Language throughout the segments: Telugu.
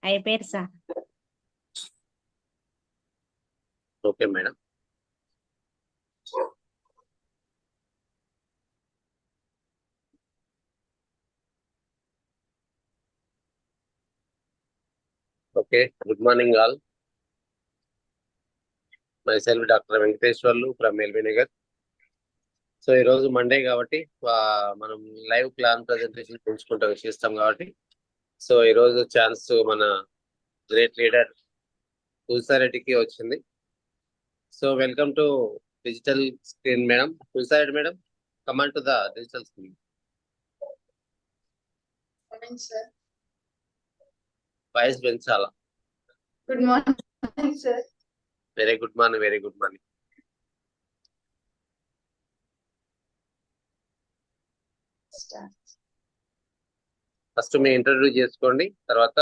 అయిపోయారు sir. Okay madam. Okay, good morning all. Myself doctor Venkateswarlu from LB Nagar. So ఈరోజు మండే కాబట్టి మనం లైవ్ ప్లాన్ ప్రజెంటేషన్ పెంచుకుంటూ చేస్తాం కాబట్టి సో ఈరోజు ఛాన్స్ మన గ్రేట్ లీడర్ తులసారెడ్డికి వచ్చింది. So welcome to digital screen madam. తులసారెడ్డి madam, command to the digital screen. Sir. Voice పెంచాలా? Good morning, sir. Very good morning, very good morning. First మీ ఇంటర్వ్యూ చేసుకోండి, తర్వాత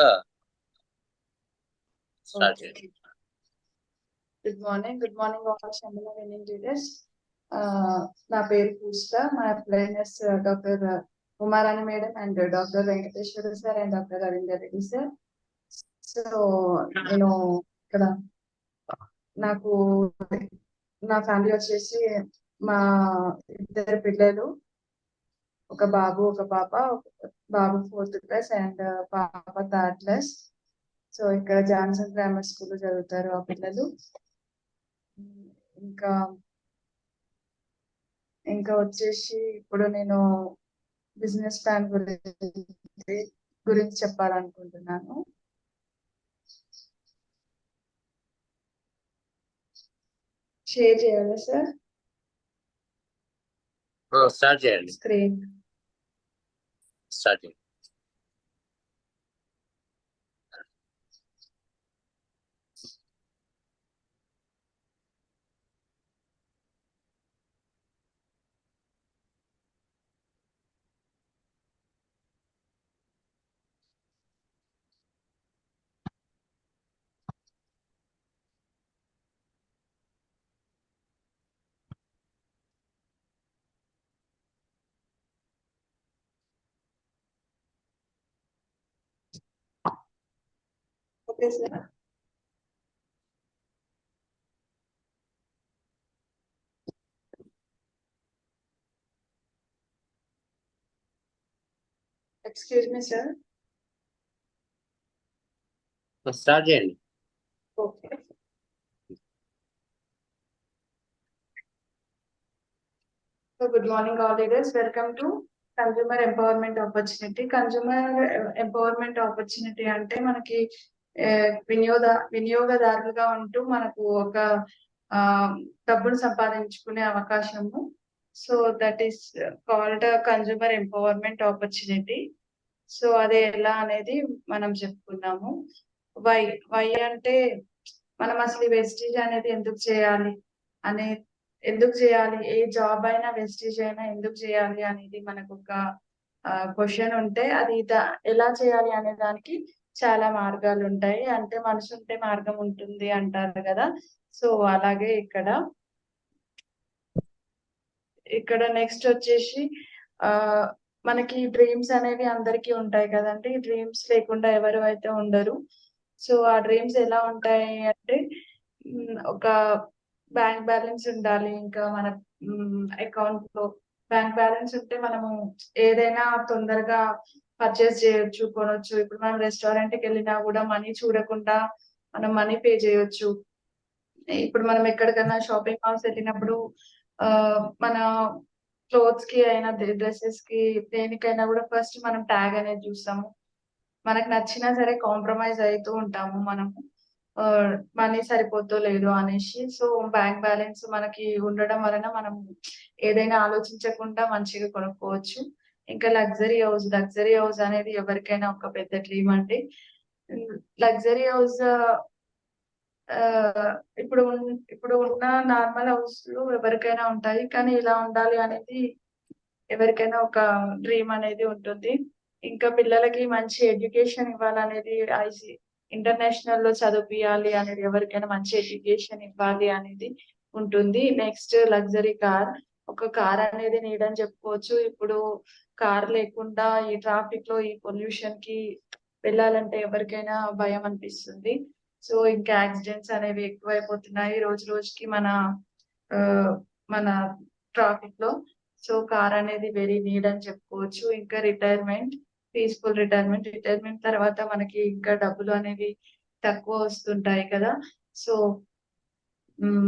స్టార్ట్ చేయండి. Good morning all Shamila winning leaders. నా పేరు పూజిత. మా upliners doctor Uma Rani madam and doctor Venkateswara sir and doctor Ravinder Reddy sir. So నేను ఇక్కడ నాకు నా ఫ్యామిలీ వచ్చేసి మా ఇద్దరు పిల్లలు, ఒక బాబు ఒక పాప. బాబు 4th క్లాస్ అండ్ పాప 3rd క్లాస్. సో ఇక్కడ జాన్సన్ గ్రామర్ స్కూల్ చదువుతారు ఆ పిల్లలు. ఇంకా వచ్చేసి ఇప్పుడు నేను బిజినెస్ ప్లాన్ గురించి చెప్పాలనుకుంటున్నాను. షేర్ చేయాలి సార్ స్టార్ట్ చేయండి. స్క్రీన్ స్టార్ట్ చేయండి. Okay sir. Excuse me sir. Start చేయండి. Okay. So good morning all leaders. Welcome to consumer empowerment opportunity. Consumer empowerment opportunity అంటే మనకి వినియోగదారులుగా ఉంటూ మనకు ఒక డబ్బును సంపాదించుకునే అవకాశము. So that is called consumer empowerment opportunity. So అదే ఎలా అనేది మనం చెప్పుకున్నాము. వై అంటే మనం అసలు వెస్టీజ్ అనేది ఎందుకు చేయాలి, ఏ జాబ్ అయినా వెస్టీజ్ అయినా ఎందుకు చేయాలి అనేది మనకు ఒక క్వశ్చన్ ఉంటే అది ఎలా చేయాలి అనే దానికి చాలా మార్గాలు ఉంటాయి. అంటే మనసు ఉంటే మార్గం ఉంటుంది అంటారు కదా. సో అలాగే ఇక్కడ నెక్స్ట్ వచ్చేసి మనకి డ్రీమ్స్ అనేవి అందరికీ ఉంటాయి కదండి. డ్రీమ్స్ లేకుండా ఎవరు అయితే ఉండరు. సో ఆ డ్రీమ్స్ ఎలా ఉంటాయి అంటే ఒక బ్యాంక్ బ్యాలెన్స్ ఉండాలి. ఇంకా మన అకౌంట్ లో బ్యాంక్ బ్యాలెన్స్ ఉంటే మనము ఏదైనా తొందరగా పర్చేస్ చేయొచ్చు, కొనొచ్చు. ఇప్పుడు మనం రెస్టారెంట్ కి వెళ్ళినా కూడా మనీ చూడకుండా మనం మనీ పే చేయొచ్చు. ఇప్పుడు మనం ఎక్కడికైనా షాపింగ్ మాల్స్ వెళ్ళినప్పుడు మన క్లోత్స్ కి అయినా డ్రెస్సెస్ కి దేనికైనా కూడా ఫస్ట్ మనం ట్యాగ్ అనేది చూస్తాము. మనకు నచ్చినా సరే కాంప్రమైజ్ అవుతూ ఉంటాము మనము, మనీ సరిపోతో లేదు అనేసి. సో బ్యాంక్ బ్యాలెన్స్ మనకి ఉండడం వలన మనం ఏదైనా ఆలోచించకుండా మంచిగా కొనుక్కోవచ్చు. ఇంకా లగ్జరీ హౌస్ అనేది ఎవరికైనా ఒక పెద్ద డ్రీమ్ అండి. లగ్జరీ హౌస్ ఇప్పుడు ఉన్న నార్మల్ హౌస్ లో ఎవరికైనా ఉంటాయి, కానీ ఇలా ఉండాలి అనేది ఎవరికైనా ఒక డ్రీమ్ అనేది ఉంటుంది. ఇంకా పిల్లలకి మంచి ఎడ్యుకేషన్ ఇవ్వాలనేది, ఇంటర్నేషనల్ లో చదివియాలి అనేది, ఎవరికైనా మంచి ఎడ్యుకేషన్ ఇవ్వాలి అనేది ఉంటుంది. Next luxury car. ఒక కార్ అనేది నీడని చెప్పుకోవచ్చు. ఇప్పుడు కార్ లేకుండా ఈ ట్రాఫిక్ లో ఈ పొల్యూషన్ కి వెళ్ళాలంటే ఎవరికైనా భయం అనిపిస్తుంది. సో ఇంకా యాక్సిడెంట్స్ అనేవి ఎక్కువైపోతున్నాయి రోజు రోజుకి ఆ, మన ట్రాఫిక్ లో. సో కార్ అనేది వెరీ నీడ్ అని చెప్పుకోవచ్చు. ఇంకా రిటైర్మెంట్, పీస్ఫుల్ రిటైర్మెంట్ తర్వాత మనకి ఇంకా డబ్బులు అనేవి తక్కువ వస్తుంటాయి కదా. సో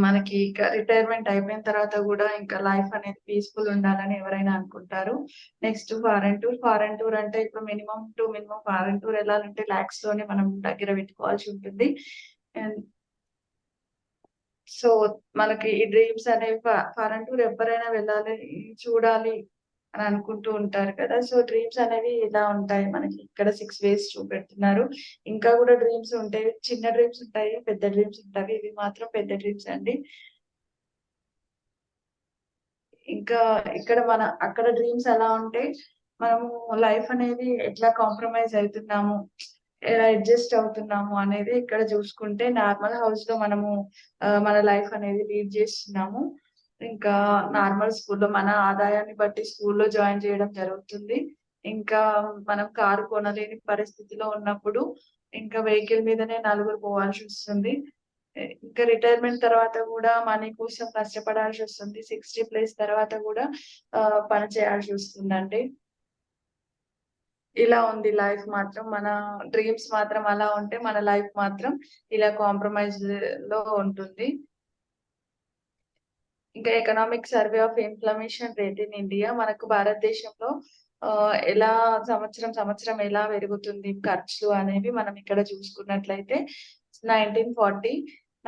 మనకి రిటైర్మెంట్ అయిపోయిన తర్వాత కూడా ఇంకా లైఫ్ అనేది పీస్ఫుల్ ఉండాలని ఎవరైనా అనుకుంటారు. నెక్స్ట్ ఫారెన్ టూర్ అంటే ఇప్పుడు మినిమం ఫారెన్ టూర్ వెళ్ళాలంటే లాక్స్ లోనే మనం దగ్గర పెట్టుకోవాల్సి ఉంటుంది. సో మనకి ఈ డ్రీమ్స్ అనేవి ఫారెన్ టూర్ ఎవరైనా వెళ్ళాలి, చూడాలి అని అనుకుంటూ ఉంటారు కదా. సో డ్రీమ్స్ అనేవి ఇలా ఉంటాయి. మనకి ఇక్కడ 6 ways చూపెడుతున్నారు. ఇంకా కూడా డ్రీమ్స్ ఉంటాయి, చిన్న డ్రీమ్స్ ఉంటాయి, పెద్ద డ్రీమ్స్ ఉంటాయి. ఇవి మాత్రం పెద్ద డ్రీమ్స్ అండి. ఇంకా ఇక్కడ అక్కడ డ్రీమ్స్ ఎలా ఉంటే మనము లైఫ్ అనేది ఎట్లా కాంప్రమైజ్ అవుతున్నాము, ఎలా అడ్జస్ట్ అవుతున్నాము అనేది ఇక్కడ చూసుకుంటే నార్మల్ హౌస్ లో మనము మన లైఫ్ అనేది లీడ్ చేస్తున్నాము. ఇంకా నార్మల్ స్కూల్లో మన ఆదాయాన్ని బట్టి స్కూల్లో జాయిన్ చేయడం జరుగుతుంది. ఇంకా మనం కారు కొనలేని పరిస్థితిలో ఉన్నప్పుడు ఇంకా వెహికల్ మీదనే నలుగురు పోవాల్సి వస్తుంది. ఇంకా రిటైర్మెంట్ తర్వాత కూడా మనీ కోసం కష్టపడాల్సి వస్తుంది. 60+ తర్వాత కూడా పని చేయాల్సి వస్తుందండి. ఇలా ఉంది లైఫ్ మాత్రం. మన డ్రీమ్స్ మాత్రం అలా ఉంటే మన లైఫ్ మాత్రం ఇలా కాంప్రమైజ్ లో ఉంటుంది. ఇంకా economic survey of inflammation rate in India, మనకు భారతదేశంలో ఎలా సంవత్సరం ఎలా పెరుగుతుంది ఖర్చులు అనేవి మనం ఇక్కడ చూసుకున్నట్లయితే 1940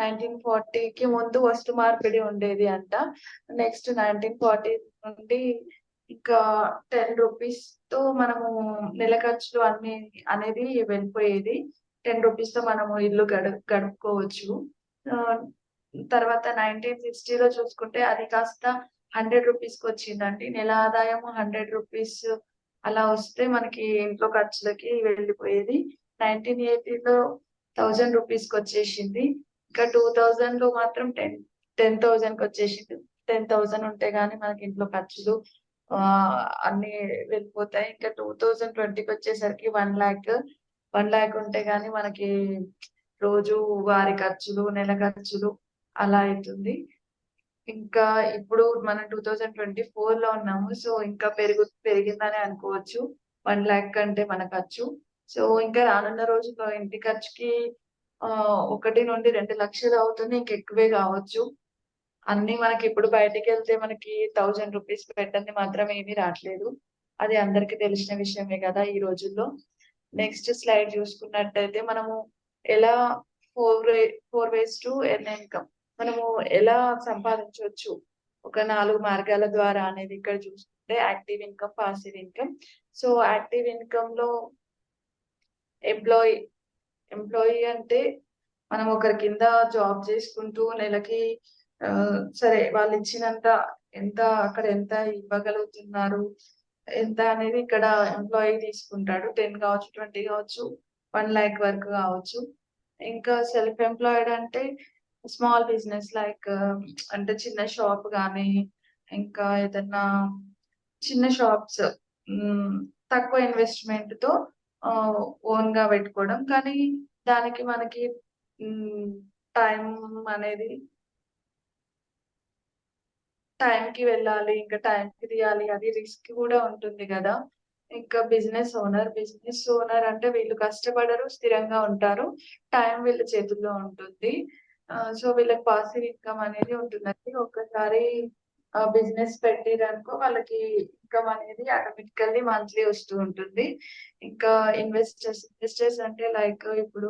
1940కి ముందు వస్తు మార్పిడి ఉండేది అంట. నెక్స్ట్ 1940 నుండి ఇంకా 10 రూపీస్ తో మనము నెల ఖర్చులు అన్ని అనేది వెళ్ళిపోయేది. 10 రూపీస్ తో మనము ఇల్లు గడుపుకోవచ్చు. ఆ, తర్వాత 1960లో చూసుకుంటే అది కాస్త 100 రూపీస్ కి వచ్చిందండి. నెల ఆదాయము 100 రూపీస్ అలా వస్తే మనకి ఇంట్లో ఖర్చులకి వెళ్ళిపోయేది. 1980లో 1000 రూపీస్ కి వచ్చేసింది. ఇంకా 2000 లో మాత్రం 10,000 కి వచ్చేసింది. 10,000 ఉంటే గానీ మనకి ఇంట్లో ఖర్చులు అన్ని వెళ్ళిపోతాయి. ఇంకా 2020కి వచ్చేసరికి 1 lakh ఉంటే గానీ మనకి రోజు వారి ఖర్చులు, నెల ఖర్చులు అలా అవుతుంది. ఇంకా ఇప్పుడు మనం 2024లో ఉన్నాము. సో ఇంకా పెరిగిందని అనుకోవచ్చు. 1 lakh కంటే మన ఖర్చు. సో ఇంకా రానున్న రోజుల్లో ఇంటి ఖర్చుకి 1 నుండి 2 లక్షలు అవుతుంది. ఇంకెక్కువే కావచ్చు. అన్ని మనకి ఇప్పుడు బయటికి వెళ్తే మనకి 1000 రూపీస్ పెట్టండి మాత్రం ఏమీ రావట్లేదు. అది అందరికీ తెలిసిన విషయమే కదా ఈ రోజుల్లో. నెక్స్ట్ స్లైడ్ చూసుకున్నట్టయితే మనము ఎలా 4 ways to earn income, మనము ఎలా సంపాదించవచ్చు ఒక 4 మార్గాల ద్వారా అనేది ఇక్కడ చూసుకుంటే active income, passive income. So active income లో ఎంప్లాయీ అంటే మనం ఒకరి కింద జాబ్ చేసుకుంటూ నెలకి సరే వాళ్ళు ఇచ్చినంత ఎంత ఇవ్వగలుగుతున్నారు ఎంత అనేది ఇక్కడ ఎంప్లాయీ తీసుకుంటాడు. 10 కావచ్చు, 20 కావచ్చు, 1 lakh వరకు కావచ్చు. ఇంకా సెల్ఫ్ ఎంప్లాయిడ్ అంటే స్మాల్ బిజినెస్ లైక్ అంటే చిన్న షాప్ కానీ ఇంకా ఏదన్నా చిన్న షాప్స్ తక్కువ ఇన్వెస్ట్మెంట్ తో ఓన్ గా పెట్టుకోవడం. కానీ దానికి మనకి టైం అనేది టైంకి వెళ్ళాలి, ఇంకా టైంకి తీయాలి, అది రిస్క్ కూడా ఉంటుంది కదా. ఇంకా బిజినెస్ ఓనర్ అంటే వీళ్ళు కష్టపడరు, స్థిరంగా ఉంటారు, టైం వీళ్ళ చేతుల్లో ఉంటుంది. సో వీళ్ళకి పాసివ్ ఇన్కమ్ అనేది ఉంటుందండి. ఒక్కసారి బిజినెస్ పెట్టిరనుకో వాళ్ళకి ఇన్కమ్ అనేది ఆటోమేటికల్లీ మంత్లీ వస్తూ ఉంటుంది. ఇంకా ఇన్వెస్టర్స్ అంటే లైక్ ఇప్పుడు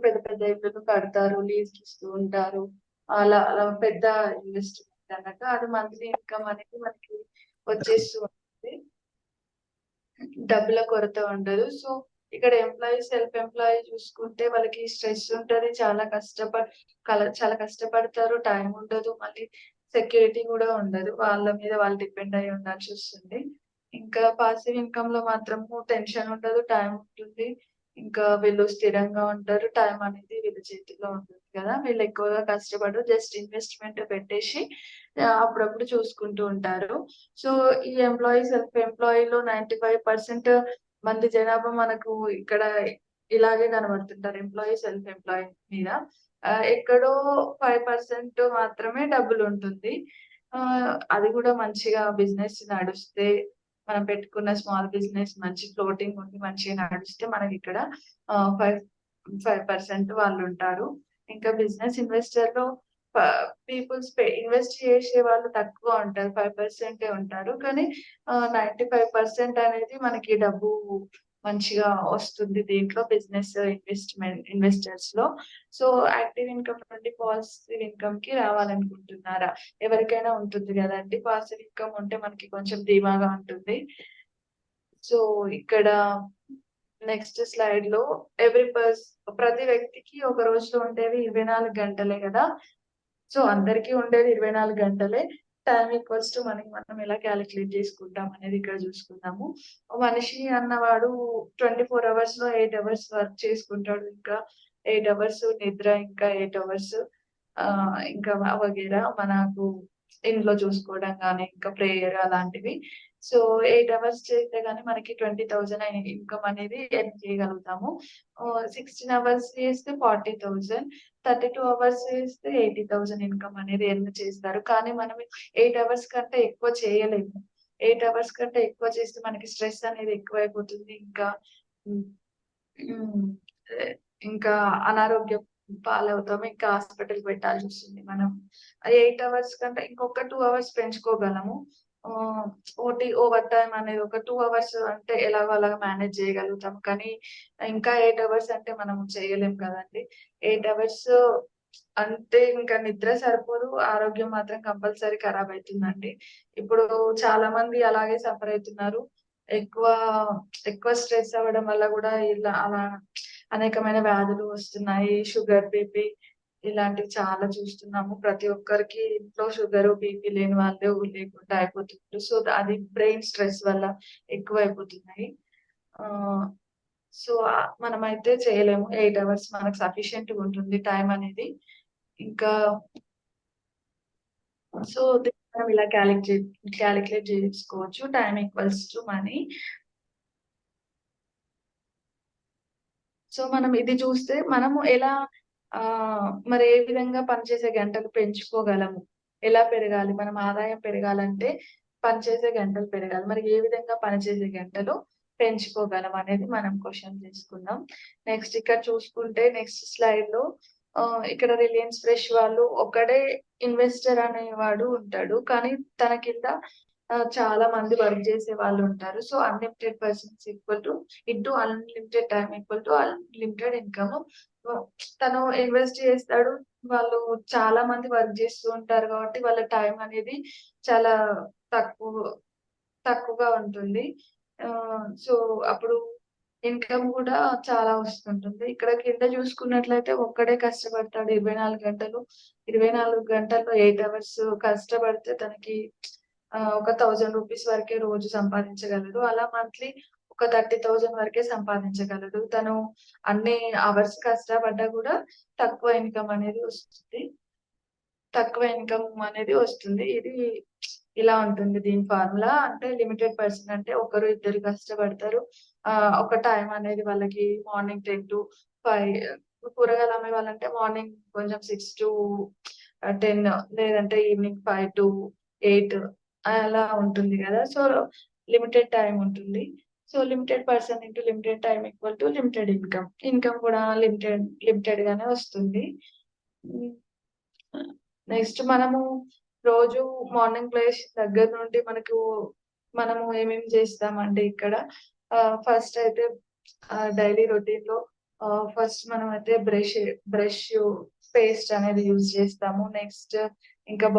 పెద్ద పెద్ద ఇల్లులు కడతారు, లీజ్ ఇస్తూ ఉంటారు. అలా అలా పెద్ద ఇన్వెస్ట్మెంట్ అన్నట్టు అది మంత్లీ ఇన్కమ్ అనేది మనకి వచ్చేస్తూ ఉంటుంది. డబ్బుల కొరత ఉండదు. సో ఇక్కడ సెల్ఫ్ ఎంప్లాయీ చూసుకుంటే వాళ్ళకి స్ట్రెస్ ఉంటది. చాలా కష్టపడతారు. టైం ఉండదు. మళ్ళీ సెక్యూరిటీ కూడా ఉండదు. వాళ్ళ మీద వాళ్ళు డిపెండ్ అయి ఉండాల్సి వస్తుంది. ఇంకా పాసివ్ ఇన్కమ్ లో మాత్రము టెన్షన్ ఉండదు, టైం ఉంటుంది. ఇంకా వీళ్ళు స్థిరంగా ఉంటారు. టైం అనేది వీళ్ళ చేతిలో ఉంటుంది కదా. వీళ్ళు ఎక్కువగా కష్టపడరు. జస్ట్ ఇన్వెస్ట్మెంట్ పెట్టేసి అప్పుడప్పుడు చూసుకుంటూ ఉంటారు. సో ఈ సెల్ఫ్ ఎంప్లాయీలో 95% మంది జనాభా మనకు ఇక్కడ ఇలాగే కనబడుతుంటారు, ఎంప్లాయీ సెల్ఫ్ ఎంప్లాయీ మీద. ఎక్కడో 5% మాత్రమే డబ్బులు ఉంటుంది. అది కూడా మంచిగా బిజినెస్ నడుస్తే, మనం పెట్టుకున్న స్మాల్ బిజినెస్ మంచి ఫ్లోటింగ్ ఉండి మంచిగా నడిస్తే మనకి ఇక్కడ 5% వాళ్ళు ఉంటారు. ఇంకా బిజినెస్ ఇన్వెస్టర్ లో పీపుల్స్ ఇన్వెస్ట్ చేసే వాళ్ళు తక్కువ ఉంటారు, 5% ఉంటారు. కానీ 95% అనేది మనకి డబ్బు మంచిగా వస్తుంది దీంట్లో, బిజినెస్ ఇన్వెస్టర్స్ లో. సో యాక్టివ్ ఇన్కమ్ నుండి పాసివ్ ఇన్కమ్ కి రావాలనుకుంటున్నారా? ఎవరికైనా ఉంటుంది కదండి, పాసివ్ ఇన్కమ్ ఉంటే మనకి కొంచెం ధీమాగా ఉంటుంది. సో ఇక్కడ నెక్స్ట్ స్లైడ్ లో ప్రతి వ్యక్తికి ఒక రోజులో ఉండేవి 24 గంటలే కదా. సో అందరికీ ఉండేది 24 గంటలే. టైం ఈక్వల్స్ టు మనకి మనం ఎలా క్యాలిక్యులేట్ చేసుకుంటాం అనేది ఇక్కడ చూసుకుందాము. మనిషి అన్నవాడు 24 అవర్స్ లో 8 అవర్స్ వర్క్ చేసుకుంటాడు, ఇంకా 8 అవర్స్ నిద్ర, ఇంకా 8 అవర్స్ ఇంకా వగేరా మనకు ఇంట్లో చూసుకోవడం కానీ ఇంకా ప్రేయర్ అలాంటివి. సో 8 అవర్స్ చేస్తే గానీ మనకి 20,000 ఇన్కమ్ అనేది ఎర్న్ చేయగలుగుతాము. 16 అవర్స్ చేస్తే 40,000, 32 అవర్స్ చేస్తే 80,000 ఇన్కమ్ అనేది ఎర్న్ చేస్తారు. కానీ మనం 8 అవర్స్ కంటే ఎక్కువ చేయలేము. 8 అవర్స్ కంటే ఎక్కువ చేస్తే మనకి స్ట్రెస్ అనేది ఎక్కువైపోతుంది. ఇంకా ఉమ్, ఉమ్, ఇంకా అనారోగ్యం పాలవుతాము, ఇంకా హాస్పిటల్ పెట్టాల్సి వస్తుంది. మనం 8 అవర్స్ కంటే ఇంకొక 2 అవర్స్ పెంచుకోగలము. ఓవర్ టైం అనేది ఒక 2 అవర్స్ అంటే ఎలాగో అలాగా మేనేజ్ చేయగలుగుతాం. కానీ ఇంకా 8 అవర్స్ అంటే మనం చేయలేం కదండి. 8 అవర్స్ అంటే ఇంకా నిద్ర సరిపోదు, ఆరోగ్యం మాత్రం కంపల్సరీ ఖరాబ్ అవుతుందండి. ఇప్పుడు చాలా మంది అలాగే సఫర్ అవుతున్నారు. ఎక్కువ ఎక్కువ స్ట్రెస్ అవ్వడం వల్ల కూడా ఇలా అలా అనేకమైన వ్యాధులు వస్తున్నాయి. షుగర్, బీపీ ఇలాంటివి చాలా చూస్తున్నాము. ప్రతి ఒక్కరికి ఇంట్లో షుగర్, బీపీ లేని వాళ్ళే లేకుండా అయిపోతున్నారు. సో అది బ్రెయిన్ స్ట్రెస్ వల్ల ఎక్కువ అయిపోతున్నాయి. సో మనమైతే చేయలేము. 8 అవర్స్ మనకు సఫిషియెంట్ గా ఉంటుంది టైం అనేది. ఇంకా సో మనం ఇలా క్యాలిక్యులేట్ చేసుకోవచ్చు. Time equals to money. So మనం ఇది చూస్తే మనము ఎలా మరి ఏ విధంగా పనిచేసే గంటలు పెంచుకోగలము, ఎలా పెరగాలి, మనం ఆదాయం పెరగాలంటే పనిచేసే గంటలు పెరగాలి. మరి ఏ విధంగా పనిచేసే గంటలు పెంచుకోగలం అనేది మనం క్వశ్చన్ చేసుకుందాం. నెక్స్ట్ ఇక్కడ చూసుకుంటే నెక్స్ట్ స్లైడ్ లో ఇక్కడ రిలయన్స్ ఫ్రెష్ వాళ్ళు ఒకడే ఇన్వెస్టర్ అనేవాడు ఉంటాడు, కానీ తన కింద చాలా మంది వర్క్ చేసే వాళ్ళు ఉంటారు. So unlimited persons equal to into unlimited time equal to unlimited income. తను ఇన్వెస్ట్ చేస్తాడు, వాళ్ళు చాలా మంది వర్క్ చేస్తూ ఉంటారు కాబట్టి వాళ్ళ టైం అనేది చాలా తక్కువ తక్కువగా ఉంటుంది. సో అప్పుడు ఇన్కమ్ కూడా చాలా వస్తుంటుంది. ఇక్కడ కింద చూసుకున్నట్లయితే ఒక్కడే కష్టపడతాడు 24 గంటలు. 24 గంటల్లో 8 అవర్స్ కష్టపడితే తనకి ఒక 1000 రూపీస్ వరకే రోజు సంపాదించగలడు. అలా మంత్లీ ఒక 30,000 వరకే సంపాదించగలడు. తను అన్ని అవర్స్ కష్టపడ్డా కూడా తక్కువ ఇన్కమ్ అనేది వస్తుంది. తక్కువ ఇన్కమ్ అనేది వస్తుంది. ఇది ఇలా ఉంటుంది దీని ఫార్ములా. అంటే లిమిటెడ్ పర్సన్ అంటే ఒకరు ఇద్దరు కష్టపడతారు. ఒక టైం అనేది వాళ్ళకి మార్నింగ్ 10 to 5. కూరగాయలు అమ్మే వాళ్ళంటే మార్నింగ్ కొంచెం 6 to 10, లేదంటే ఈవినింగ్ 5 to 8 అలా ఉంటుంది కదా. సో లిమిటెడ్ టైం ఉంటుంది. So limited person into limited time equal to limited income. Income కూడా లిమిటెడ్ గానే వస్తుంది. నెక్స్ట్ మనము రోజు మార్నింగ్ లేచి దగ్గర నుండి మనము ఏమేమి చేస్తామంటే ఇక్కడ ఫస్ట్ అయితే డైలీ రొటీన్ లో ఫస్ట్ మనం అయితే బ్రష్ పేస్ట్ అనేది యూజ్ చేస్తాము. నెక్స్ట్ ఇంకా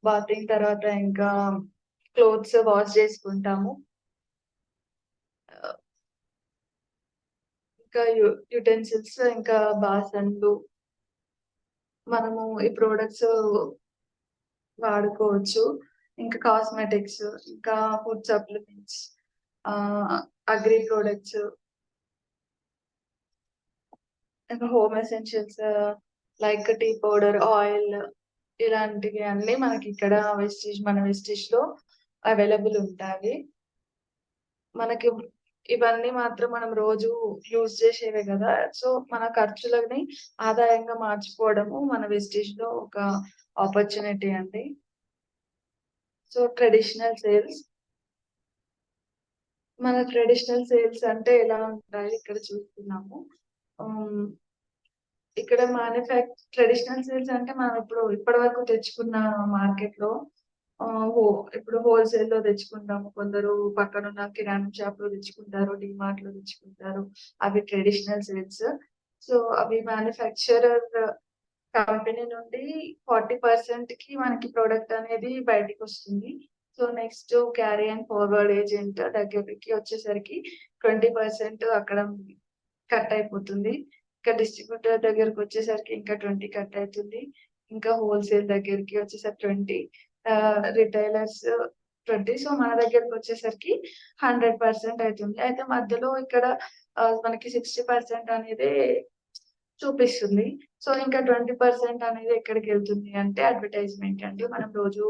బాతింగ్ తర్వాత ఇంకా క్లోత్స్ వాష్ చేసుకుంటాము. ఇంకా యుటెన్సిల్స్, ఇంకా బాసన్లు మనము ఈ ప్రోడక్ట్స్ వాడుకోవచ్చు. ఇంకా కాస్మెటిక్స్, ఇంకా ఫుడ్ సప్లిమెంట్స్, అగ్రి ప్రోడక్ట్స్, ఇంకా home essentials like tea powder, oil ఇలాంటివి అన్ని మనకి ఇక్కడ మన వెస్టీజ్ లో అవైలబుల్ ఉంటాయి. మనకి ఇవన్నీ మాత్రం మనం రోజు యూజ్ చేసేవే కదా! సో, మన ఖర్చులని ఆదాయంగా మార్చుకోవడము మన వెస్టేజ్‌లో ఒక ఆపర్చునిటీ అండి. So, traditional sales. మన ట్రెడిషనల్ సేల్స్ అంటే ఎలా ఉంటాయి ఇక్కడ చూస్తున్నాము. హ్మ్. ఇక్కడ ట్రెడిషనల్ సేల్స్ అంటే మనం ఇప్పటివరకు తెచ్చుకున్న మార్కెట్‌లో ఆహ్, హో ఇప్పుడు హోల్‌సేల్‌లో తెచ్చుకుంటాము. కొందరు పక్కనున్న కిరాణం షాప్‌లో తెచ్చుకుంటారు. డీమార్ట్‌లో తెచ్చుకుంటారు. అవి ట్రెడిషనల్ సేల్స్. సో, అవి మ్యానుఫ్యాక్చరర్ కంపెనీ నుండి 40%కి మనకి ప్రొడక్ట్ అనేది బయటికొస్తుంది. So, next carry and forward agent దగ్గరికి వచ్చేసరికి 20% అక్కడ కట్ అయిపోతుంది. ఇంకా డిస్ట్రిబ్యూటర్ దగ్గరకొచ్చేసరికి ఇంకా 20 కట్ అయితుంది. ఇంకా హోల్‌సేల్ దగ్గరికి వచ్చేసరికి 20 రిటైలర్స్ 20. సో, మన దగ్గరకొచ్చేసరికి 100% అయితుంది. అయితే మధ్యలో ఇక్కడ మనకి 60% అనేదే చూపిస్తుంది. సో, ఇంకా 20% అనేది ఎక్కడికెళ్తుంది అంటే అడ్వర్‌టైజ్‌మెంట్ అండి. మనం రోజు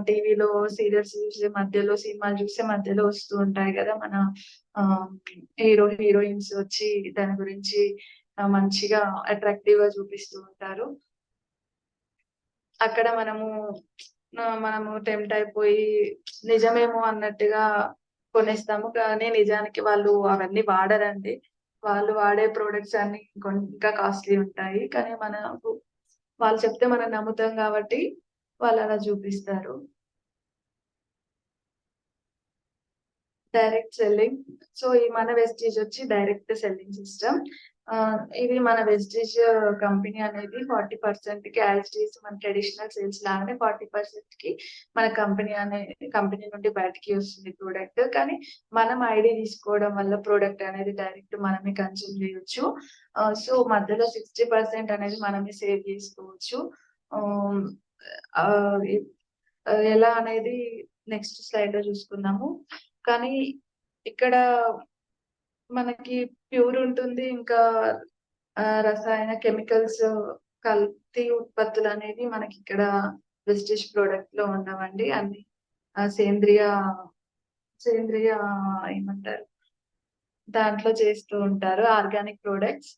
టీవీలో సీరియల్స్ చూసే మధ్యలో, సినిమాలు చూసే మధ్యలో వస్తూ ఉంటాయి గదా! మన ఆహ్, హీరోయిన్స్ వచ్చి దాని గురించి మంచిగా అట్రాక్టివ్‌గా చూపిస్తూ ఉంటారు. అక్కడ మనము టెంప్ట్ అయిపోయి నిజమేమో అన్నట్టుగా కొనేస్తాము. కానీ నిజానికి వాళ్ళు అవన్నీ వాడరండి. వాళ్ళు వాడే ప్రొడక్ట్స్ అన్నీ ఇంకా కాస్ట్‌లీ ఉంటాయి. కానీ వాళ్ళు చెప్తే మనం నమ్ముతాం కాబట్టి వాళ్ళలా చూపిస్తారు. Direct selling. సో, ఈ మన వెస్టీజ్ వచ్చి డైరెక్ట్ సెల్లింగ్ సిస్టమ్. ఇది మన వెస్టీజ్ కంపెనీ అనేది 40%కి యాజ్ ఇట్ ఈజ్ మన ట్రెడిషనల్ సేల్స్ లాగానే 40%కి మన కంపెనీ నుండి బయటికి వస్తుంది ప్రొడక్ట్. కానీ మనం ఐడీ తీసుకోవడం వల్ల ప్రొడక్ట్ అనేది డైరెక్ట్ మనమే కన్జ్యూమ్ చేయొచ్చు. సో, మధ్యలో 60% అనేది మనమే సేవ్ చేసుకోవచ్చు. ఆహ్, ఆహ్, ఎలా అనేది నెక్స్ట్ స్లైడ్‌లో చూసుకుందాము. కానీ ఇక్కడ మనకి ప్యూర్ ఉంటుంది. ఇంకా రసాయన కెమికల్స్ కల్తీ ఉత్పత్తులనేవి మనకిక్కడ వెస్టిజ్ ప్రొడక్ట్‌లో ఉండవండి. అన్ని సేంద్రియ సేంద్రియ ఏమంటారు? దాంట్లో చేస్తూ ఉంటారు. Organic products.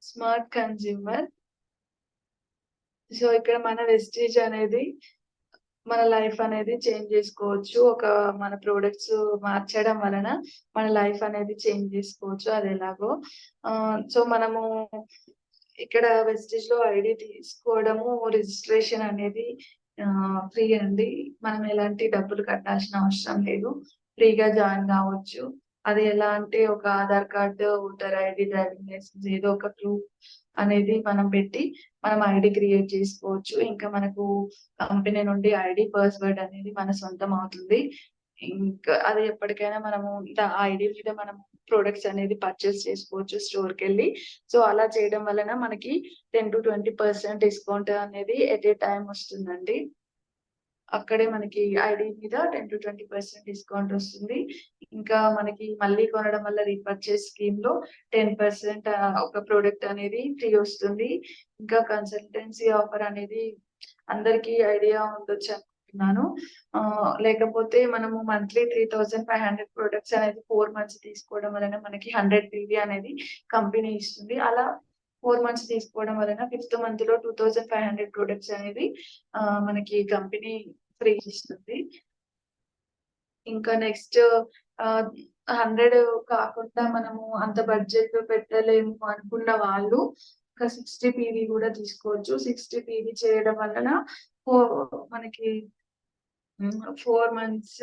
Smart consumer. So, ఇక్కడ మన వెస్టిజ్ అనేది మన లైఫ్ అనేది చేంజ్ జేసుకోవచ్చు. మన ప్రొడక్ట్స్ మార్చడం వలన మన లైఫ్ అనేది చేంజ్ జేసుకోవచ్చు. అదెలాగో సో, మనము ఇక్కడ వెస్టిజ్‌లో ఐడీ తీసుకోవడము, రిజిస్ట్రేషన్ అనేది ఫ్రీ అండి. మనం ఎలాంటి డబ్బులు కట్టాల్సిన అవసరం లేదు. ఫ్రీగా జాయిన్ గావచ్చు. అది ఎలా అంటే ఒక Aadhaar card, voter ID, driving licence ఏదో ఒక ప్రూఫ్ అనేది మనం పెట్టి మనం ఐడీ క్రియేట్ చేసుకోవచ్చు. ఇంకా మనకు కంపెనీ నుండి ఐడీ పాస్‌వర్డ్ అనేది మన సొంతం అవుతుంది. ఇంకా అది ఎప్పటికైనా ఐడీ మీద మనం ప్రొడక్ట్స్ అనేది పర్చేస్ చేసుకోవచ్చు స్టోర్‌కెళ్ళి. సో, అలా చేయడం వలన మనకి 10-20% డిస్కౌంట్ అనేది ఎట్ ఎ టైమ్ వస్తుందండి. అక్కడే మనకి ఐడీ మీద 10-20% డిస్కౌంట్ వస్తుంది. ఇంకా మనకి మళ్ళీ కొనడం వల్ల రీపర్చేజ్ స్కీమ్‌లో 10% ఒక ప్రొడక్ట్ అనేది ఫ్రీ వస్తుంది. ఇంకా కన్సల్టెన్సీ ఆఫర్ అనేది అందరికీ ఐడియా ఉండొచ్చు అనుకుంటున్నాను. లేకపోతే మనము మంత్లీ 3,500 ప్రొడక్ట్స్ అనేది 4 మంత్స్ తీసుకోవడం వలన మనకి 100 పీవీ అనేది కంపెనీ ఇస్తుంది. అలా 4 మంత్స్ తీసుకోవడం వలన ఫిఫ్త్ మంత్‌లో 2,500 ప్రొడక్ట్స్ అనేది మనకి కంపెనీ ఫ్రీ ఇస్తుంది. ఇంకా నెక్స్ట్ 100 కాకుండా మనము అంత బడ్జెట్ పెట్టలేము అనుకున్న వాళ్ళు ఒక 60 పీవీ గూడా తీసుకోవచ్చు. 60 పీవీ చేయడం వలన ఫో మనకి 4 మంత్స్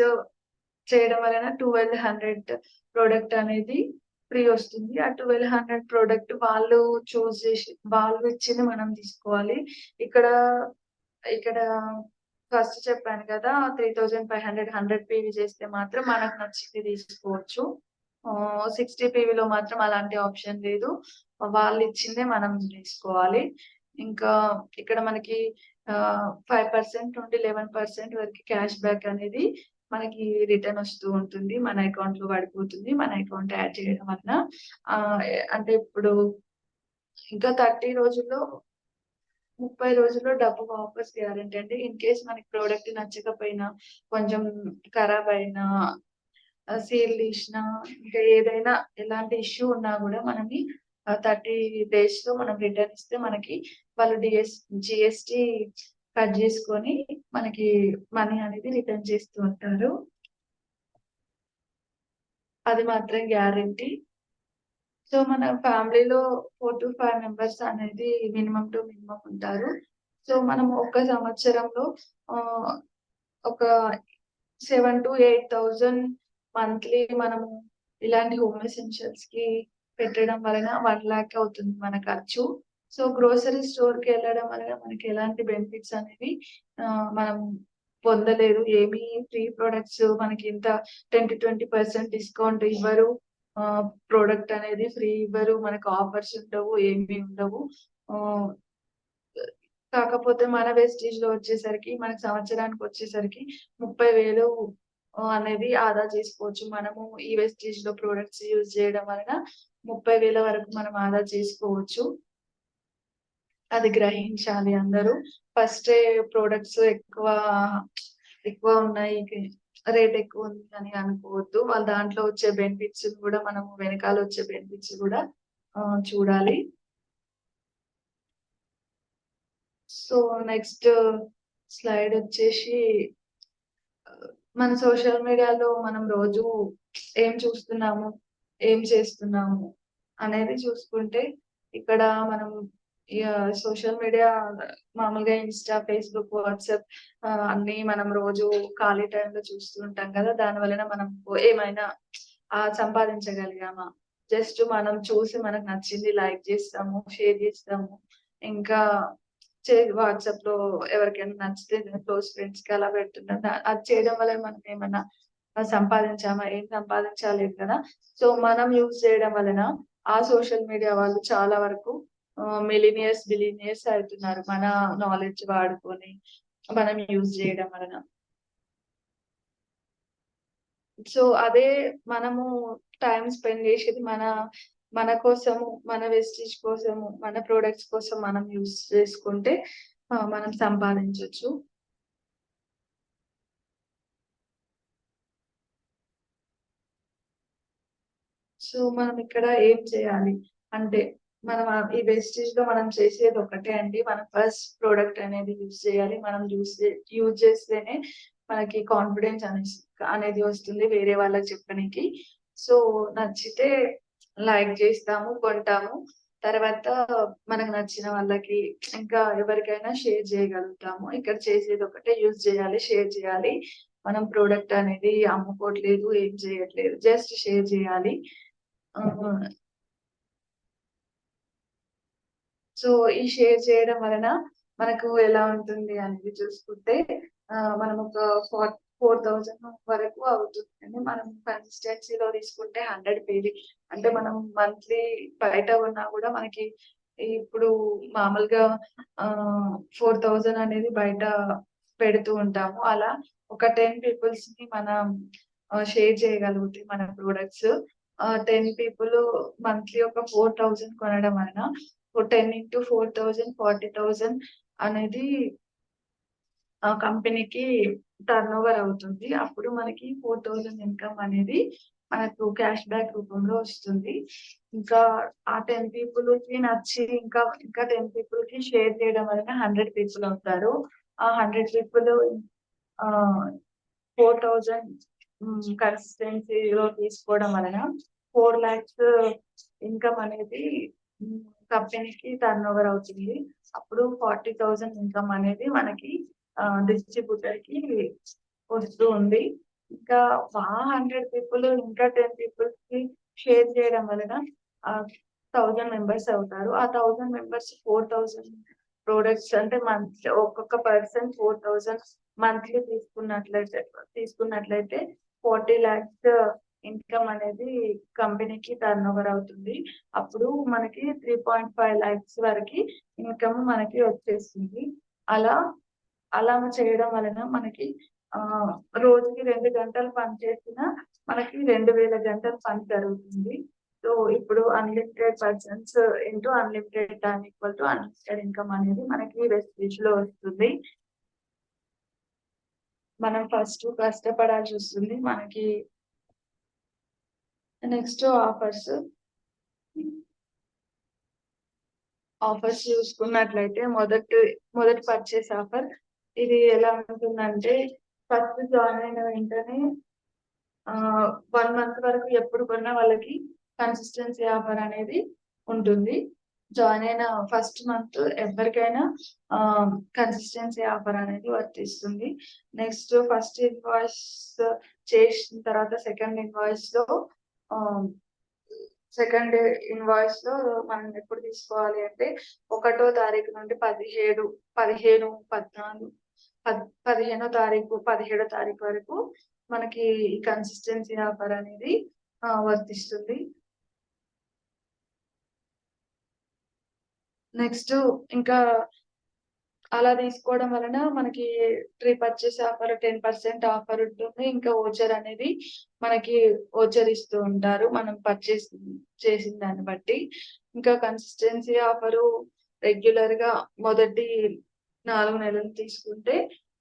చేయడం వలన 1,200 ప్రొడక్ట్ అనేది ఫ్రీ వస్తుంది. ఆ 1,200 ప్రొడక్ట్ వాళ్ళు ఇచ్చింది మనం తీసుకోవాలి. ఇక్కడ ఇక్కడ ఫస్ట్ చెప్పాను కదా! 3,500 100 పీవీ చేస్తే మాత్రం మనకు నచ్చింది తీసుకోవచ్చు. 60 పీవీలో మాత్రం అలాంటి ఆప్షన్ లేదు. వాళ్ళిచ్చిందే మనం తీసుకోవాలి. ఇంకా ఇక్కడ మనకి 5% నుండి 11% వరకు క్యాష్ బ్యాక్ అనేది మనకి రిటర్న్ వస్తూ ఉంటుంది. మన అకౌంట్‌లో పడిపోతుంది. మన అకౌంట్ యాడ్ చేయడం వలన. అంటే ఇప్పుడు ఇంకా 30 రోజుల్లో 30 రోజుల్లో డబ్బు వాపస్ గ్యారంటీ. అంటే ఇన్ కేస్ మనకి ప్రోడక్ట్ నచ్చకపోయినా, కొంచెం ఖరాబ్ అయినా, సేల్ తీసినా, ఇంకా ఏదైనా ఎలాంటి ఇష్యూ ఉన్నా గూడా మనకి 30 డేస్‌లో మనం రిటర్న్ ఇస్తే మనకి వాళ్ళు జీఎస్టీ కట్ జేసుకొని మనకి మనీ అనేది రిటర్న్ చేస్తూ ఉంటారు. అది మాత్రం గ్యారంటీ. సో, మన ఫ్యామిలీలో 4-5 మెంబర్స్ అనేది మినిమమ్ టు మినిమమ్ ఉంటారు. సో, మనం ఒక సంవత్సరంలో ఆహ్, ఒక 7,000-8,000 మంత్లీ మనము ఇలాంటి హోమ్ ఎసెన్షియల్స్‌కి పెట్టడం వలన 1,00,000 అవుతుంది మన ఖర్చు. సో, గ్రోసరీ స్టోర్‌కెళ్ళడం వలన మనకి ఎలాంటి బెనిఫిట్స్ అనేవి మనం పొందలేదు. ఏమి ఫ్రీ ప్రొడక్ట్స్ మనకి ఇంత 10-20% డిస్కౌంట్ ఇవ్వరు. ప్రొడక్ట్ అనేది ఫ్రీ ఇవ్వరు. మనకు ఆఫర్స్ ఉండవు. ఏమి ఉండవు. ఆహ్, కాకపోతే మన వెస్టీజ్‌లో వచ్చేసరికి మనకు సంవత్సరానికొచ్చేసరికి 30,000 అనేది ఆదా చేసుకోవచ్చు. మనము ఈ వెస్టీజ్‌లో ప్రొడక్ట్స్ యూజ్ చేయడం వలన 30,000 వరకు మనం ఆదా చేసుకోవచ్చు. అది గ్రహించాలి అందరూ. ఫస్టే ప్రొడక్ట్స్ ఎక్కువ ఉన్నాయి. రేట్ ఎక్కువుంది అని అనుకోవద్దు. వాళ్ళ దాంట్లో వచ్చే బెనిఫిట్స్ గూడా మనము వెనకాల వచ్చే బెనిఫిట్స్ గూడా చూడాలి. సో, నెక్స్ట్ స్లైడ్ వచ్చేసి మన సోషల్ మీడియాలో మనం రోజు ఏం చూస్తున్నాము, ఏం చేస్తున్నాము అనేది చూసుకుంటే ఇక్కడ మనం సోషల్ మీడియా మామూలుగా ఇన్‌స్టా, ఫేస్‌బుక్, వాట్సాప్ అన్నీ మనం రోజు ఖాళీ టైంలో చూస్తూ ఉంటాం కదా! దాని వలన మనం ఏమైనా సంపాదించగలిగామా? జస్ట్ మనం చూసి మనకు నచ్చింది లైక్ చేస్తాము, షేర్ చేస్తాము. ఇంకా వాట్సాప్‌లో ఎవరికైనా నచ్చితే క్లోజ్ ఫ్రెండ్స్‌కి అలా పెడుతుంటాం. అది చేయడం వల్ల మనం ఏమన్నా సంపాదించామా? ఏం సంపాదించలేదు కదా! సో, మనం యూజ్ చేయడం వలన ఆ సోషల్ మీడియా వాళ్ళు చాలా వరకు మిలినియర్స్, బిలినియర్స్ అవుతున్నారు. మన నాలెడ్జ్ వాడుకొని మనం యూజ్ చేయడం వలన. సో, అదే మనము టైమ్ స్పెండ్ చేసేది మన కోసము, మన వెస్టీజ్ కోసము, మన ప్రొడక్ట్స్ కోసం మనం యూజ్ చేసుకుంటే మనం సంపాదించొచ్చు. సో, మనం ఇక్కడ ఏం చేయాలి? అంటే మనం ఈ వెస్టేజ్‌లో మనం చేసేది ఒకటే అండి. మనం ఫస్ట్ ప్రొడక్ట్ అనేది యూజ్ చేయాలి. మనం యూజ్ చేస్తేనే మనకి కాన్ఫిడెన్స్ అనేది వస్తుంది వేరే వాళ్ళకి చెప్పనీకి. సో, నచ్చితే లైక్ చేస్తాము, కొంటాము. తర్వాత మనకు నచ్చిన వాళ్ళకి ఇంకా ఎవరికైనా షేర్ చేయగలుగుతాము. ఇక్కడ చేసేది ఒకటే యూజ్ చేయాలి, షేర్ చేయాలి. మనం ప్రొడక్ట్ అనేది అమ్ముకోవట్లేదు, ఏం చేయట్లేదు. జస్ట్ షేర్ చేయాలి. ఆహా! సో, ఈ షేర్ చేయడం వలన మనకు ఎలా ఉంటుంది అనేది చూసుకుంటే మనం ఒక 4,000 వరకు అవుతుందండి. మనం కన్సిస్టెన్సీలో తీసుకుంటే 100 పేజీ అంటే మనం మంత్లీ బయట కొన్నా గూడా మనకి ఇప్పుడు మామూలుగా 4,000 అనేది బయట పెడుతూ ఉంటాము. అలా ఒక 10 పీపుల్స్‌ని మనం షేర్ చేయగలిగితే మన ప్రొడక్ట్స్ 10 పీపుల్ మంత్లీ ఒక 4,000 కొనడం వలన 10 ఇంటూ 4,000 40,000 అనేది ఆ కంపెనీకి టర్నోవర్ అవుతుంది. అప్పుడు మనకి 4,000 ఇన్‌కమ్ అనేది మనకు క్యాష్ బ్యాక్ రూపంలో వస్తుంది. ఇంకా ఆ 10 పీపుల్‌కి నచ్చి ఇంకా 10 పీపుల్‌కి షేర్ చేయడం వలన 100 పీపుల్ అవుతారు. ఆ 100 పీపుల్ ఆహ్, 4,000 కన్సిస్టెన్సీలో తీసుకోవడం వలన 4,00,000 ఇన్‌కమ్ అనేది హ్మ్, కంపెనీకి టర్నోవర్ అవుతుంది. అప్పుడు 40,000 ఇన్‌కమ్ అనేది మనకి డిస్ట్రిబ్యూటర్‌కి వస్తూ ఉంది. ఇంకా ఆ 100 పీపుల్ ఇంకా 10 పీపుల్స్‌కి షేర్ చేయడం వలన 1000 మెంబర్స్ అవుతారు. ఆ 1000 మెంబర్స్ 4,000 ప్రొడక్ట్స్ అంటే ఒక్కొక్క పర్సన్ 4,000 మంత్లీ తీసుకున్నట్లయితే 40,00,000 ఇన్‌కమ్ అనేది కంపెనీకి టర్నోవర్ అవుతుంది. అప్పుడు మనకి 3.5 లాక్స్ వరకి ఇన్‌కమ్ మనకి వచ్చేస్తుంది. అలా అలా చేయడం వలన మనకి ఆహ్, రోజుకి 2 గంటలు పని చేసినా మనకి 2,000 గంటలు పని జరుగుతుంది. సో ఇప్పుడు unlimited persons into unlimited time equal to unlimited income అనేది మనకి వెస్టేజ్ లో వస్తుంది. మనం ఫస్ట్ కష్టపడాల్సి వస్తుంది. మనకి నెక్స్ట్ ఆఫర్స్ చూసుకున్నట్లయితే మొదటి పర్చేస్ ఆఫర్ ఇది ఎలా ఉంటుందంటే ఫస్ట్ జాయిన్ అయిన వెంటనే 1 మంత్ వరకు ఎప్పుడు కొన్నా వాళ్ళకి కన్సిస్టెన్సీ ఆఫర్ అనేది ఉంటుంది. జాయిన్ అయిన ఫస్ట్ మంత్ ఎవరికైనా కన్సిస్టెన్సీ ఆఫర్ అనేది వర్తిస్తుంది. నెక్స్ట్ ఫస్ట్ ఇన్వాయిస్ చేసిన తర్వాత సెకండ్ ఇన్వాయిస్ లో మనం ఎప్పుడు తీసుకోవాలి అంటే 1వ తారీఖు నుండి 15, 14, 15వ తారీఖు 17వ తారీఖు వరకు మనకి ఈ కన్సిస్టెన్సీ ఆఫర్ అనేది వర్తిస్తుంది. నెక్స్ట్ ఇంకా అలా తీసుకోవడం వలన మనకి పర్చేస్ ఆఫర్ 10% ఆఫర్ ఉంటుంది. ఇంకా ఓచర్ అనేది మనకి ఓచర్ ఇస్తూ ఉంటారు మనం పర్చేస్ చేసిన దాన్ని బట్టి. ఇంకా కన్సిస్టెన్సీ ఆఫరు రెగ్యులర్ గా మొదటి 4 నెలలు తీసుకుంటే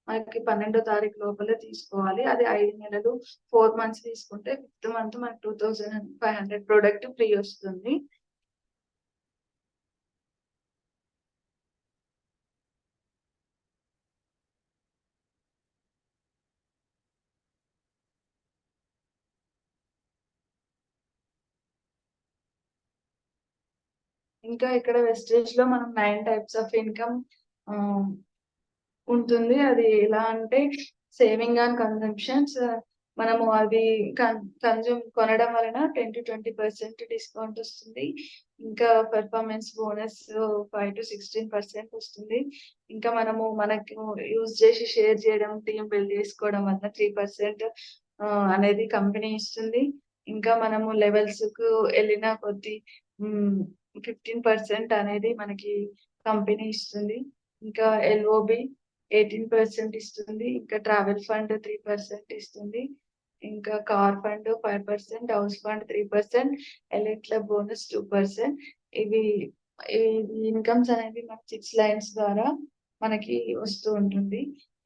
మనకి 12వ తారీఖు లోపలే తీసుకోవాలి. అది 5 నెలలు 4 మంత్స్ తీసుకుంటే 5th మంత్ మనకి 2500 ప్రోడక్ట్ ఫ్రీ వస్తుంది. ఇంకా ఇక్కడ వెస్టేజ్ లో మనం 9 టైప్స్ ఆఫ్ ఇన్కమ్ ఉంటుంది. అది ఎలా అంటే సేవింగ్ అండ్ కన్జంప్షన్స్. మనము అది కొనడం వలన 10-20% డిస్కౌంట్ వస్తుంది. ఇంకా పెర్ఫార్మెన్స్ బోనస్ 5-16% వస్తుంది. ఇంకా మనము మనకు యూజ్ చేసి షేర్ చేయడం, టీమ్ బిల్డ్ చేసుకోవడం వల్ల 3% అనేది కంపెనీ ఇస్తుంది. ఇంకా మనము లెవెల్స్ కు వెళ్ళిన కొద్దీ 15% అనేది మనకి కంపెనీ ఇస్తుంది. ఇంకా LOB 18% ఇస్తుంది. ఇంకా ట్రావెల్ ఫండ్ 3% ఇస్తుంది. ఇంకా car fund 5%, house fund 3%, elite club bonus 2%. ఇవి ఇన్కమ్స్ అనేది మన 6 లైన్స్ ద్వారా మనకి వస్తూ ఉంటుంది.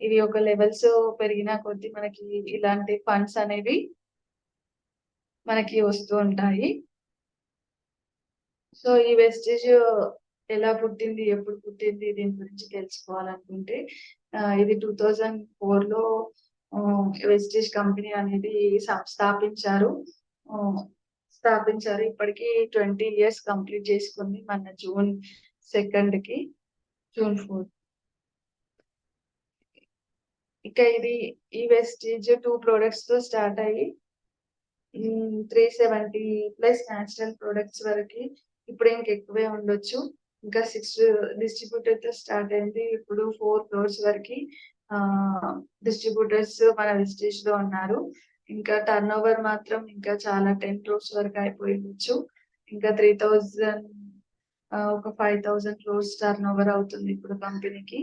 ఇవి ఒక లెవెల్స్ పెరిగిన కొద్దీ మనకి ఇలాంటి ఫండ్స్ అనేవి మనకి వస్తూ ఉంటాయి. సో ఈ వెస్టేజ్ ఎలా పుట్టింది, ఎప్పుడు పుట్టింది, దీని గురించి తెలుసుకోవాలనుకుంటే ఇది 2004 లో వెస్టేజ్ కంపెనీ అనేది స్థాపించారు. ఇప్పటికి 20 years కంప్లీట్ చేసుకుంది మన జూన్ 2కి, జూన్ 4. ఇక ఈ వెస్టేజ్ 2 ప్రొడక్ట్స్ తో స్టార్ట్ అయ్యి 370+ న్యాచురల్ ప్రొడక్ట్స్ వరకు ఇప్పుడు ఇంకెక్కువే ఉండొచ్చు. ఇంకా 6 డిస్ట్రిబ్యూటర్ తో స్టార్ట్ అయింది. ఇప్పుడు 4 crores వరకు డిస్ట్రిబ్యూటర్స్ మన వెస్టేజ్ లో ఉన్నారు. ఇంకా టర్న్ ఓవర్ మాత్రం ఇంకా చాలా 10 crores వరకు అయిపోయిండొచ్చు. ఇంకా 5,000 crores టర్న్ ఓవర్ అవుతుంది ఇప్పుడు కంపెనీకి.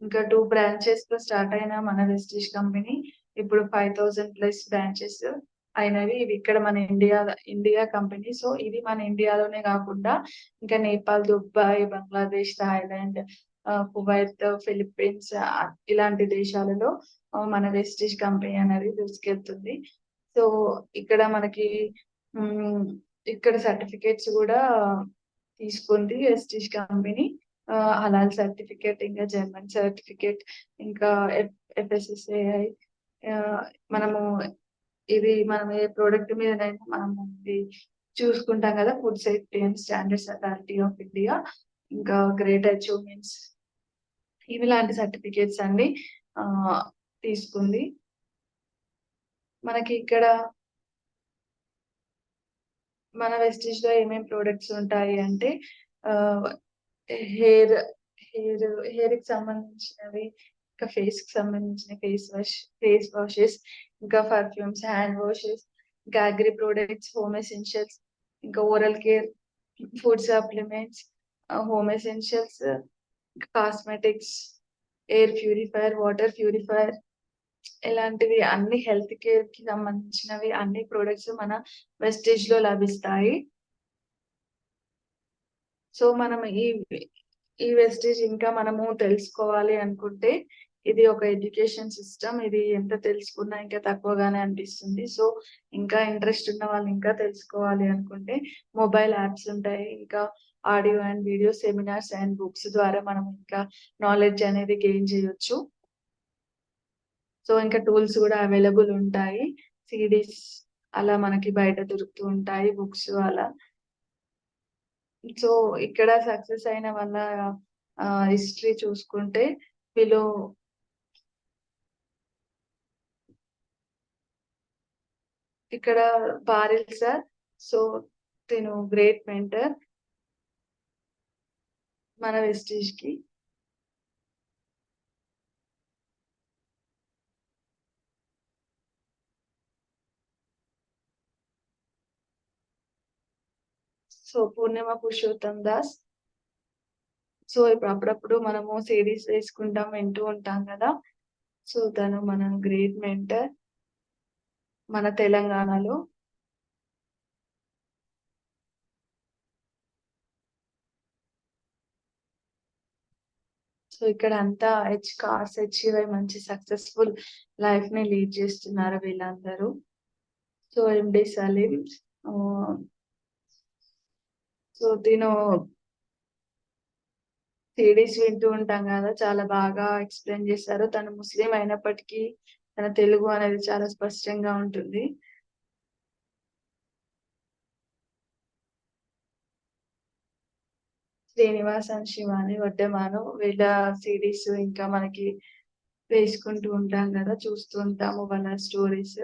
ఇంకా 2 branches తో స్టార్ట్ అయిన మన వెస్టేజ్ కంపెనీ ఇప్పుడు 5,000+ బ్రాంచెస్ అయినవి. ఇవి ఇక్కడ మన ఇండియా కంపెనీ. సో ఇది మన ఇండియాలోనే కాకుండా ఇంకా Nepal, Dubai, Bangladesh, Thailand, Kuwait, Philippines ఇలాంటి దేశాలలో మన వెస్టేజ్ కంపెనీ అనేది దూసుకెళ్తుంది. సో ఇక్కడ మనకి ఇక్కడ సర్టిఫికేట్స్ కూడా తీసుకుంది వెస్టేజ్ కంపెనీ. హలాల్ సర్టిఫికేట్, ఇంకా జర్మన్ సర్టిఫికేట్, ఇంకా FSSAI. మనము మనం ఏ ప్రోడక్ట్ మీదనైనా మనము ఇది చూసుకుంటాం కదా, food safety and standards authority of India, ఇంకా గ్రేట్ అచీవ్మెంట్స్, ఇలాంటి సర్టిఫికేట్స్ అన్ని తీసుకుంది. మనకి ఇక్కడ మన వెస్టేజ్ లో ఏమేమి ప్రొడక్ట్స్ ఉంటాయి అంటే హెయిర్ కి సంబంధించినవి, ఇంకా ఫేస్ కి సంబంధించిన ఫేస్ వాషెస్, ఇంకా పర్ఫ్యూమ్స్, హ్యాండ్ వాషెస్, ఇంకా అగ్రి ప్రొడక్ట్స్, హోమ్ ఎసెన్షియల్స్, ఇంకా oral care, food supplements, home essentials, cosmetics, air purifier, water purifier, ఇలాంటివి అన్ని హెల్త్ కేర్ కి సంబంధించినవి అన్ని ప్రొడక్ట్స్ మన వెస్టేజ్ లో లభిస్తాయి. సో మనం ఈ వెస్టేజ్ ఇంకా మనము తెలుసుకోవాలి అనుకుంటే ఇది ఒక ఎడ్యుకేషన్ సిస్టమ్. ఇది ఎంత తెలుసుకున్నా ఇంకా తక్కువగానే అనిపిస్తుంది. సో ఇంకా ఇంట్రెస్ట్ ఉన్న వాళ్ళు ఇంకా తెలుసుకోవాలి అనుకుంటే మొబైల్ యాప్స్ ఉంటాయి. ఇంకా audio and video seminars and books ద్వారా మనం ఇంకా నాలెడ్జ్ అనేది గెయిన్ చేయొచ్చు. సో ఇంకా టూల్స్ కూడా అవైలబుల్ ఉంటాయి. సిడీస్ అలా మనకి బయట దొరుకుతూ ఉంటాయి. బుక్స్ అలా. సో ఇక్కడ సక్సెస్ అయిన వాళ్ళ హిస్టరీ చూసుకుంటే వీళ్ళు ఇక్కడ పారిల్ సార్. సో తిను గ్రేట్ మెంటర్ మన వెస్టీజ్ కి. సో పూర్ణిమ పురుషోత్తం దాస్. సో ఇప్పుడు అప్పుడప్పుడు మనము సిరీస్ వేసుకుంటాం, వింటూ ఉంటాం కదా. సో తను మన గ్రేట్ మెంటర్ మన తెలంగాణలో. సో ఇక్కడ అంతా కార్స్ అచీవ్ అయ్యి మంచి సక్సెస్ఫుల్ లైఫ్ ని లీడ్ చేస్తున్నారు వీళ్ళందరూ. సో ఎండి సలీం. సో తిను సిడీస్ వింటూ ఉంటాం కదా, చాలా బాగా ఎక్స్ప్లెయిన్ చేశారు. తను ముస్లిం అయినప్పటికీ తన తెలుగు అనేది చాలా స్పష్టంగా ఉంటుంది. శ్రీనివాస్ అండ్ శివాని వడ్డమాను వీళ్ళ సిడీస్ ఇంకా మనకి వేసుకుంటూ ఉంటాం కదా, చూస్తూ ఉంటాము వాళ్ళ స్టోరీస్.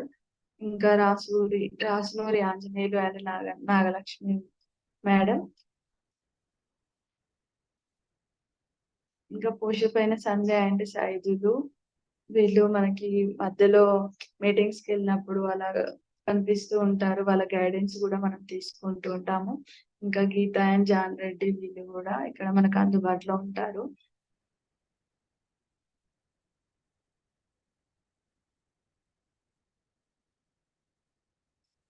ఇంకా రాసునూరి ఆంజనేయులు అండ్ నాగలక్ష్మి మేడం. ఇంకా పోషపైన సంజయ్ అండ్ సైదులు. వీళ్ళు మనకి మధ్యలో మీటింగ్స్ కి వెళ్ళినప్పుడు అలా కనిపిస్తూ ఉంటారు. వాళ్ళ గైడెన్స్ కూడా మనం తీసుకుంటూ ఉంటాము. ఇంకా గీత అండ్ జాన్ రెడ్డి వీళ్ళు కూడా ఇక్కడ మనకు అందుబాటులో ఉంటారు.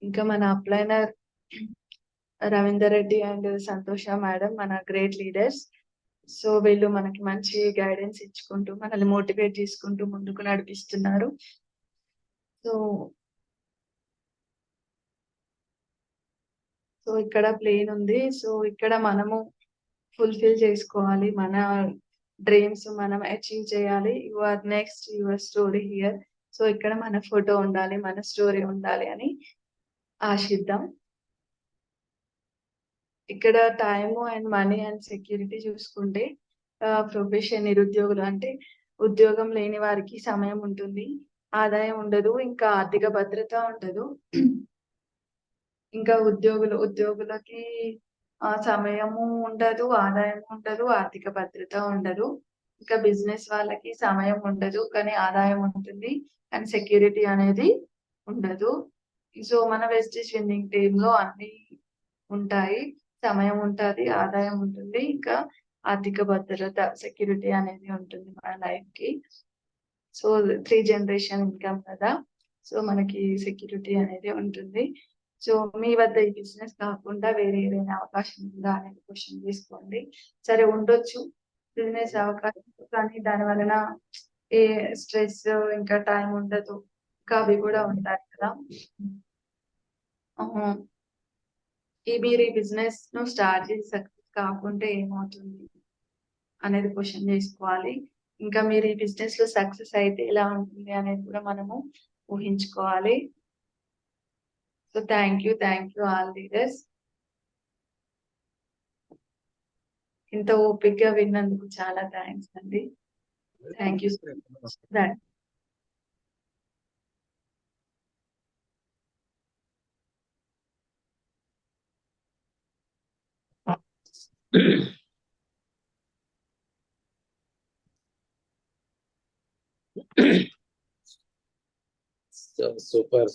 ఇంకా మన అప్లైనర్ రవీందర్ రెడ్డి అండ్ సంతోష మేడం మన గ్రేట్ లీడర్స్. సో వీళ్ళు మనకి మంచి గైడెన్స్ ఇచ్చుకుంటూ మనల్ని మోటివేట్ చేసుకుంటూ ముందుకు నడిపిస్తున్నారు. సో సో ఇక్కడ ప్లేన్ ఉంది. సో ఇక్కడ మనము ఫుల్ఫిల్ చేసుకోవాలి మన డ్రీమ్స్, మనం అచీవ్ చేయాలి. Your next your story here. So ఇక్కడ మన ఫోటో ఉండాలి, మన స్టోరీ ఉండాలి అని ఆశిద్దాం. ఇక్కడ time and money and security చూసుకుంటే ప్రొఫెషన్ నిరుద్యోగులు అంటే ఉద్యోగం లేని వారికి సమయం ఉంటుంది, ఆదాయం ఉండదు, ఇంకా ఆర్థిక భద్రత ఉండదు. ఇంకా ఉద్యోగులకి సమయము ఉండదు, ఆదాయం ఉండదు, ఆర్థిక భద్రత ఉండదు. ఇంకా బిజినెస్ వాళ్ళకి సమయం ఉండదు కానీ ఆదాయం ఉంటుంది, కానీ సెక్యూరిటీ అనేది ఉండదు. సో మన వెస్టీజ్ విన్నింగ్ టీమ్ లో అన్ని ఉంటాయి. సమయం ఉంటుంది, ఆదాయం ఉంటుంది, ఇంకా ఆర్థిక భద్రత సెక్యూరిటీ అనేది ఉంటుంది మన లైఫ్ కి. సో 3 జనరేషన్ ఇన్కమ్ కదా, సో మనకి సెక్యూరిటీ అనేది ఉంటుంది. సో మీ వద్ద ఈ బిజినెస్ కాకుండా వేరే ఏదైనా అవకాశం ఉందా అనేది క్వశ్చన్ తీసుకోండి. సరే ఉండొచ్చు బిజినెస్ అవకాశం, కానీ దాని వలన ఏ స్ట్రెస్ ఇంకా టైం ఉండదు, ఇంకా అవి కూడా ఉంటాయి కదా. మీరు ఈ బిజినెస్ ను స్టార్ట్ చేసి సక్సెస్ కాకుంటే ఏమవుతుంది అనేది క్వశ్చన్ చేసుకోవాలి. ఇంకా మీరు ఈ బిజినెస్ లో సక్సెస్ అయితే ఎలా ఉంటుంది అనేది కూడా మనము ఊహించుకోవాలి. So thank you all leaders. ఇంత ఓపిక్ గా విన్నందుకు చాలా థ్యాంక్స్ అండి. Thank you.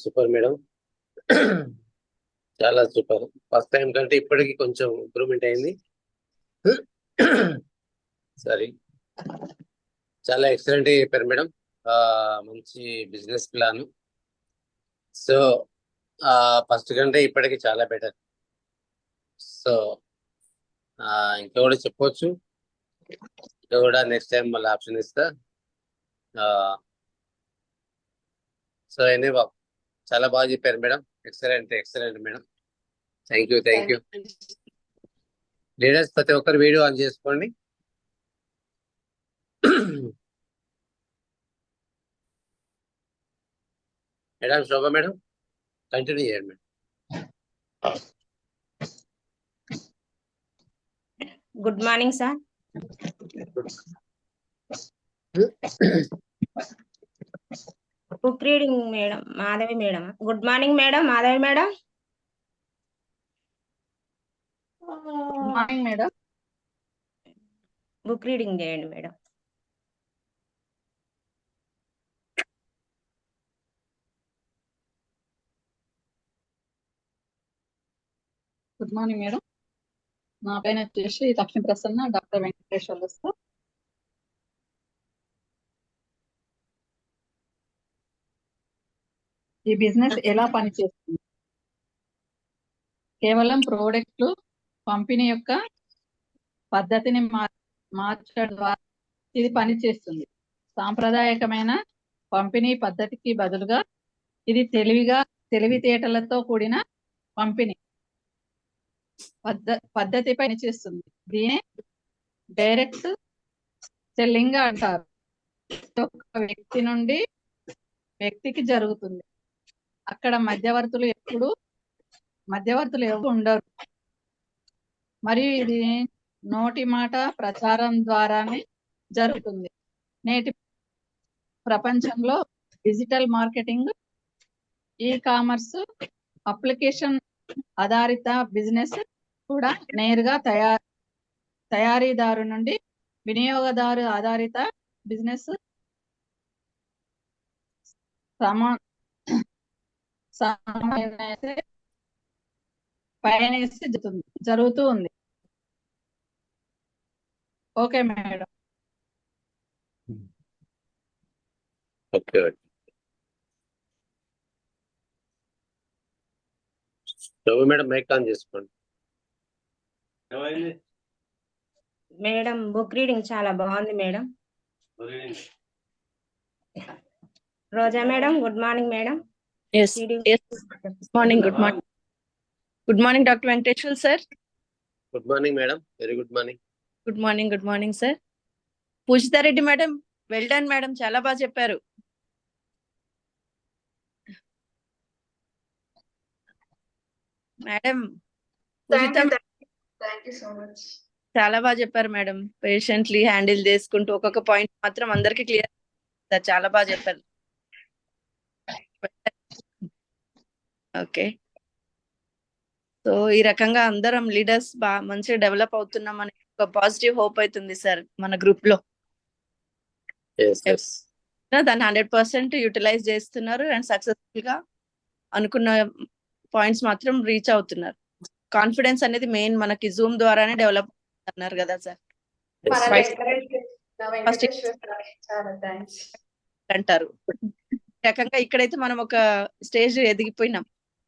Super madam. చాలా సూపర్. ఫస్ట్ టైం కంటే ఇప్పటికి కొంచెం ఇంప్రూవ్మెంట్ అయింది. సారీ, చాలా ఎక్సలెంట్ చెప్పారు మేడం. మంచి బిజినెస్ ప్లాన్. సో ఫస్ట్ కంటే ఇప్పటికి చాలా బెటర్. సో ఇంకా కూడా చెప్పొచ్చు, ఇంకా కూడా నెక్స్ట్ టైం మళ్ళీ ఆప్షన్ ఇస్తా. సో ఎనీ బాబు చాలా బాగా చెప్పారు madam. Excellent madam. Thank you. Leaders ప్రతి ఒక్కరు వీడియో ఆన్ చేసుకోండి. మేడం శోభ మేడం కంటిన్యూ చేయండి madam. Good morning sir. Book reading madam Madhavi madam. Good morning madam Madhavi madam. Good morning madam. Book reading చేయండి మేడం. Good morning madam. నా పైన వచ్చేసి లక్ష్మీ ప్రసన్న, డాక్టర్ వెంకటేశ్వర్లు సార్. ఈ బిజినెస్ ఎలా పనిచేస్తుంది? కేవలం ప్రోడక్ట్లు పంపిణీ యొక్క పద్ధతిని మార్చడం ద్వారా ఇది పనిచేస్తుంది. సాంప్రదాయకమైన పంపిణీ పద్ధతికి బదులుగా ఇది తెలివితేటలతో కూడిన పంపిణీ పద్ధతి పనిచేస్తుంది. దీనే డైరెక్ట్ సెల్లింగ్ అంటారు. ఒక వ్యక్తి నుండి వ్యక్తికి జరుగుతుంది. అక్కడ మధ్యవర్తులు ఎవరు ఉండరు. మరియు ఇది నోటి మాట ప్రచారం ద్వారానే జరుగుతుంది. నేటి ప్రపంచంలో digital marketing, e commerce, application ఆధారిత బిజినెస్ కూడా నేరుగా తయారీదారు నుండి వినియోగదారు ఆధారిత బిజినెస్ జరుగుతూ ఉంది. Okay madam. Okay Shobha madam mike on చేసుకోండి. మేడం బుక్ రీడింగ్ చాలా బాగుంది madam. Roja madam good morning madam. Yes. Morning. Good morning, Dr. Venkateshwar sir. Good morning madam. Very good morning. Good morning sir. Pujita Reddy madam, well done madam, చాలా బాగా చెప్పారు. Madam thank you so much. చాలా బాగా చెప్పారు మేడం. పేషెంట్లీ హ్యాండిల్ చేసుకుంటూ ఒక్కొక్క పాయింట్ మాత్రం అందరికి క్లియర్. చాలా బాగా చెప్పారు. ఓకే, సో ఈ రకంగా అందరం లీడర్స్ బాగా మంచిగా డెవలప్ అవుతున్నాం అనే ఒక పాజిటివ్ హోప్ అవుతుంది సార్ మన గ్రూప్ లో. దాన్ని 100% యూటిలైజ్ చేస్తున్నారు అండ్ సక్సెస్ఫుల్ గా అనుకున్న పాయింట్స్ మాత్రం రీచ్ అవుతున్నారు. కాన్ఫిడెన్స్ అనేది మెయిన్ మనకి జూమ్ ద్వారానే డెవలప్ అన్నారు కదా సార్. అంటారు రకంగా ఇక్కడైతే మనం ఒక స్టేజ్ ఎదిగిపోయినాం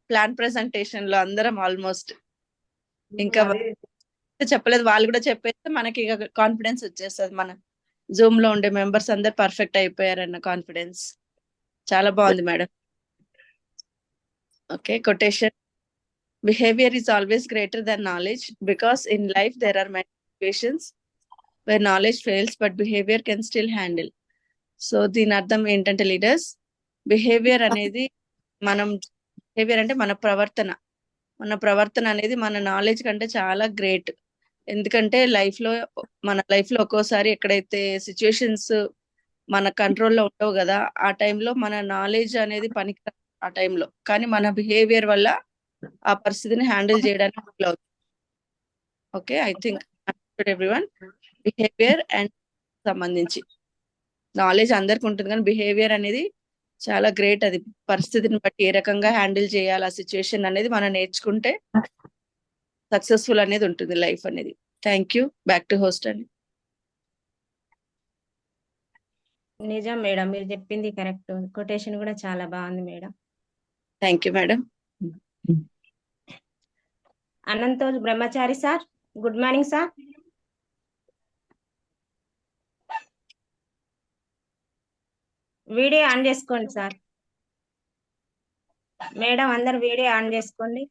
ప్లాన్ ప్రెజెంటేషన్ లో అందరం ఆల్మోస్ట్. ఇంకా చెప్పలేదు, వాళ్ళు కూడా చెప్పేస్తే మనకి కాన్ఫిడెన్స్ వచ్చేస్తుంది. మన జూమ్ లో ఉండే మెంబర్స్ అందరు పర్ఫెక్ట్ అయిపోయారన్న కాన్ఫిడెన్స్. చాలా బాగుంది madam. Okay, quotation. Behavior is always greater than knowledge because in life there are many situations where knowledge fails but behavior can still handle. So దీని అర్థం ఏంటంటే లీడర్స్, బిహేవియర్ అనేది బిహేవియర్ అంటే మన ప్రవర్తన అనేది మన నాలెడ్జ్ కంటే చాలా గ్రేట్. ఎందుకంటే మన లైఫ్ లో ఒక్కోసారి ఎక్కడైతే సిచ్యుయేషన్స్ మన కంట్రోల్లో ఉండవు కదా, ఆ టైంలో మన నాలెడ్జ్ అనేది పనికి ఆ టైంలో, కానీ మన బిహేవియర్ వల్ల ఆ పరిస్థితిని హ్యాండిల్ చేయడానికి అవుతుంది. Okay, I think everyone behaviour and సంబంధించి నాలెడ్జ్ అందరికి ఉంటుంది, కానీ బిహేవియర్ అనేది చాలా గ్రేట్. అది పరిస్థితిని బట్టి ఏ రకంగా హ్యాండిల్ చేయాలి ఆ సిచ్యుయేషన్ అనేది మనం నేర్చుకుంటే సక్సెస్ఫుల్ అనేది ఉంటుంది లైఫ్ అనేది. Thank you. Back to host అండి. నిజం మేడం, మీరు చెప్పింది కరెక్ట్. కొటేషన్ కూడా చాలా బాగుంది madam. Thank you madam. Ananthoj Brahmachari sir good morning sir. Video on చేసుకోండి సార్. మేడం అందరు వీడియో ఆన్ చేసుకోండి.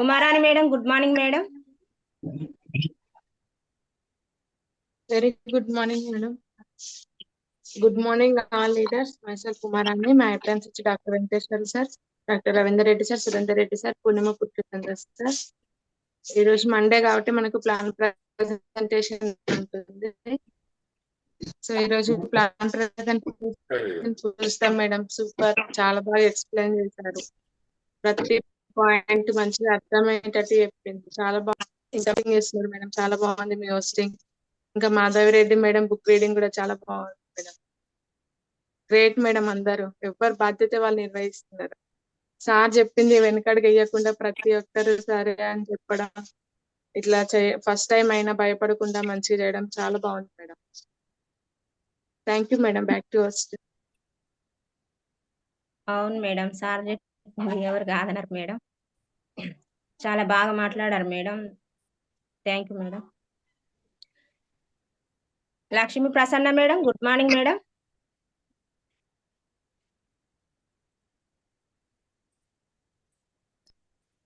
Umarani madam good morning madam. Very good morning, madam. Good morning, all leaders. Myself, Umarani. My appearance is Dr. Venkateshwar sir, Dr. Ravindra Reddy sir, Surendra Reddy sir, Purnima Putranandra sir. ఈ రోజు మండే కాబట్టి మనకు ప్లాన్ ప్రెజెంటేషన్ ఉంటుంది. సో ఈ రోజు ప్లాన్ ప్రెజెంటేషన్ చూస్తాం మేడం. సూపర్, చాలా బాగా ఎక్స్ప్లెయిన్ చేశారు. ప్రతి పాయింట్ మంచిగా అర్థమయ్యేటట్టు చెప్పింది. చాలా బాగా ఇంటర్వ్యూ చేస్తున్నారు మేడం. చాలా బాగుంది మీ హోస్టింగ్. ఇంకా మాధవిరెడ్డి మేడం బుక్ రీడింగ్ కూడా చాలా బాగుంది మేడం. Great madam. అందరూ ఎవరి బాధ్యత వాళ్ళు నిర్వహిస్తున్నారు. సార్ చెప్పింది వెనకడుగు వేయకుండా ప్రతి ఒక్కరు సరే అని చెప్పడం, ఇట్లా ఫస్ట్ టైం అయినా భయపడకుండా మంచిగా చేయడం చాలా బాగుంది madam. Thank you madam. Back to host. అవును మేడం, సార్ చెప్పింది ఎవరు కాదన్నారు మేడం. చాలా బాగా మాట్లాడారు madam. Thank you madam. Lakshmi Prasanna madam good morning madam.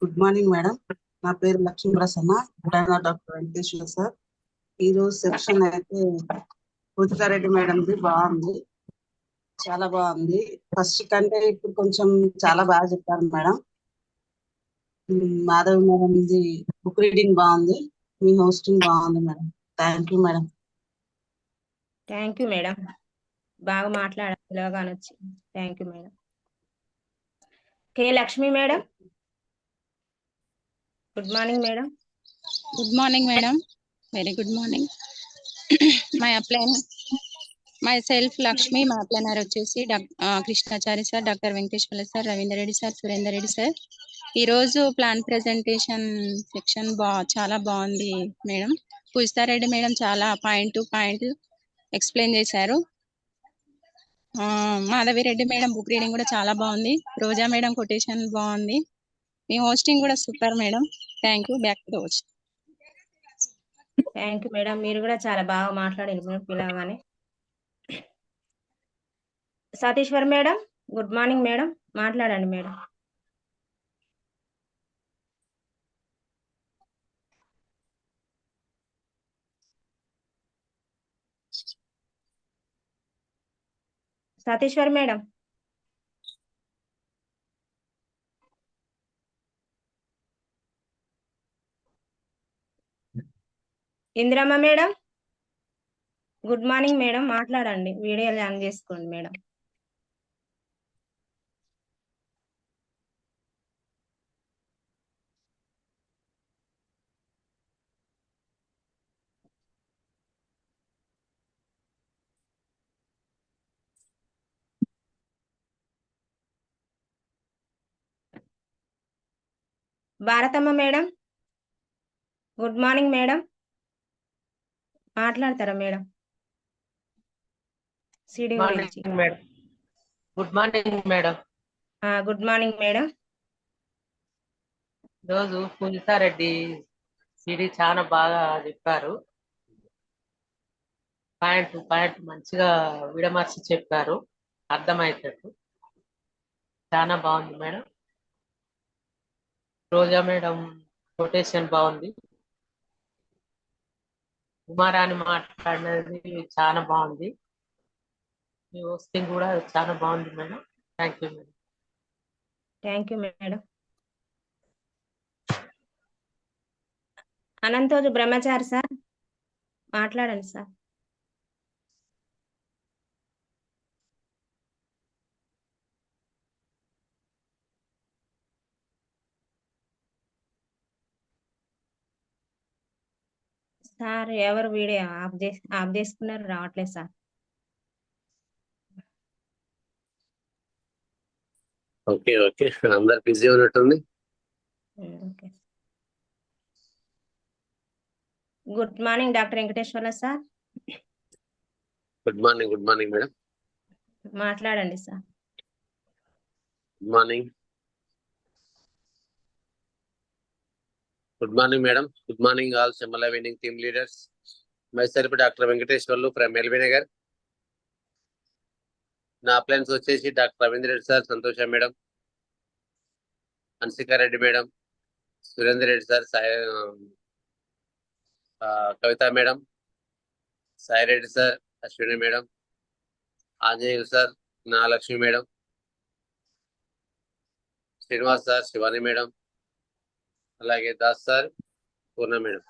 Good morning madam. నా పేరు లక్ష్మీ ప్రసన్న, డాక్టర్ వెంకటేశ్వర సార్. ఈ రోజు సెక్షన్ అయితే పూజితారెడ్డి మేడంది బాగుంది, చాలా బాగుంది. ఫస్ట్ కంటే ఇప్పుడు కొంచెం చాలా బాగా చెప్పారు మేడం. మాధవి మేడంది బుక్ రీడింగ్ బాగుంది, మీ హోస్టింగ్ బాగుంది madam. Thank you madam. Thank you madam. బాగా మాట్లాడారు, పిలవగానే వచ్చి. Thank you madam. K Lakshmi madam good morning madam. Good morning, madam. Very good morning. Myself, Lakshmi, my planner వచ్చేసి Krishnachari sir, doctor Venkateswara sir, Ravindra Reddy sir, Surender Reddy sir. ఈరోజు ప్లాన్ ప్రెజెంటేషన్ సెక్షన్ చాలా బాగుంది మేడం. పూజితారెడ్డి మేడం చాలా పాయింట్ టు పాయింట్ ఎక్స్ప్లెయిన్ చేశారు. మాధవిరెడ్డి మేడం బుక్ రీడింగ్ కూడా చాలా బాగుంది. రోజా మేడం కొటేషన్ బాగుంది. మీ హోస్టింగ్ కూడా super madam. Thank you. Back to host. Thank you madam. మీరు కూడా చాలా బాగా మాట్లాడారు మేడం పిలవగానే. Satishwar madam good morning madam. మాట్లాడండి madam. Satishwar madam. Indiramma madam good morning madam. మాట్లాడండి, వీడియో ఆన్ చేసుకోండి madam. Bharatamma madam good morning madam. మాట్లాడతారా మేడం? సిడి గురించి. Good morning madam. Good morning madam. రోజు పూజితారెడ్డి సిడి చాలా బాగా చెప్పారు. పాయింట్ మంచిగా విడమర్చి చెప్పారు, అర్థమయ్యేటట్టు. చాలా బాగుంది మేడం. రోజా మేడం కొటేషన్ బాగుంది. ఉమారాణి మాట్లాడినది చాలా బాగుంది. మీ హోస్టింగ్ కూడా చాలా బాగుంది madam. Thank you madam. Thank you madam. Anantoju Brahmachari sir మాట్లాడండి సార్. సార్ ఎవరు వీడియో ఆఫ్ చేసుకున్నారు, రావట్లేదు సార్. ఓకే ఓకే, అందరు బిజీ ఉన్నట్టుంది. Okay. Good morning doctor Venkateswara sir. Good morning madam. మాట్లాడండి sir. Good morning. Good morning, madam. Good morning, all Shamala winning team leaders. Myself, Dr. Venkateshwarlu from Elvinagar. నా ప్లాన్స్ వచ్చేసి doctor Ravindra Reddy sir, Santosha madam, Hansika Reddy madam, Surender Reddy sir, Kavitha madam, Sai Reddy sir, Ashwini madam, Anjaneyulu sir, Nagalakshmi madam, Srinivas sir, Shivani madam, అలాగే Das sir, Purna madam.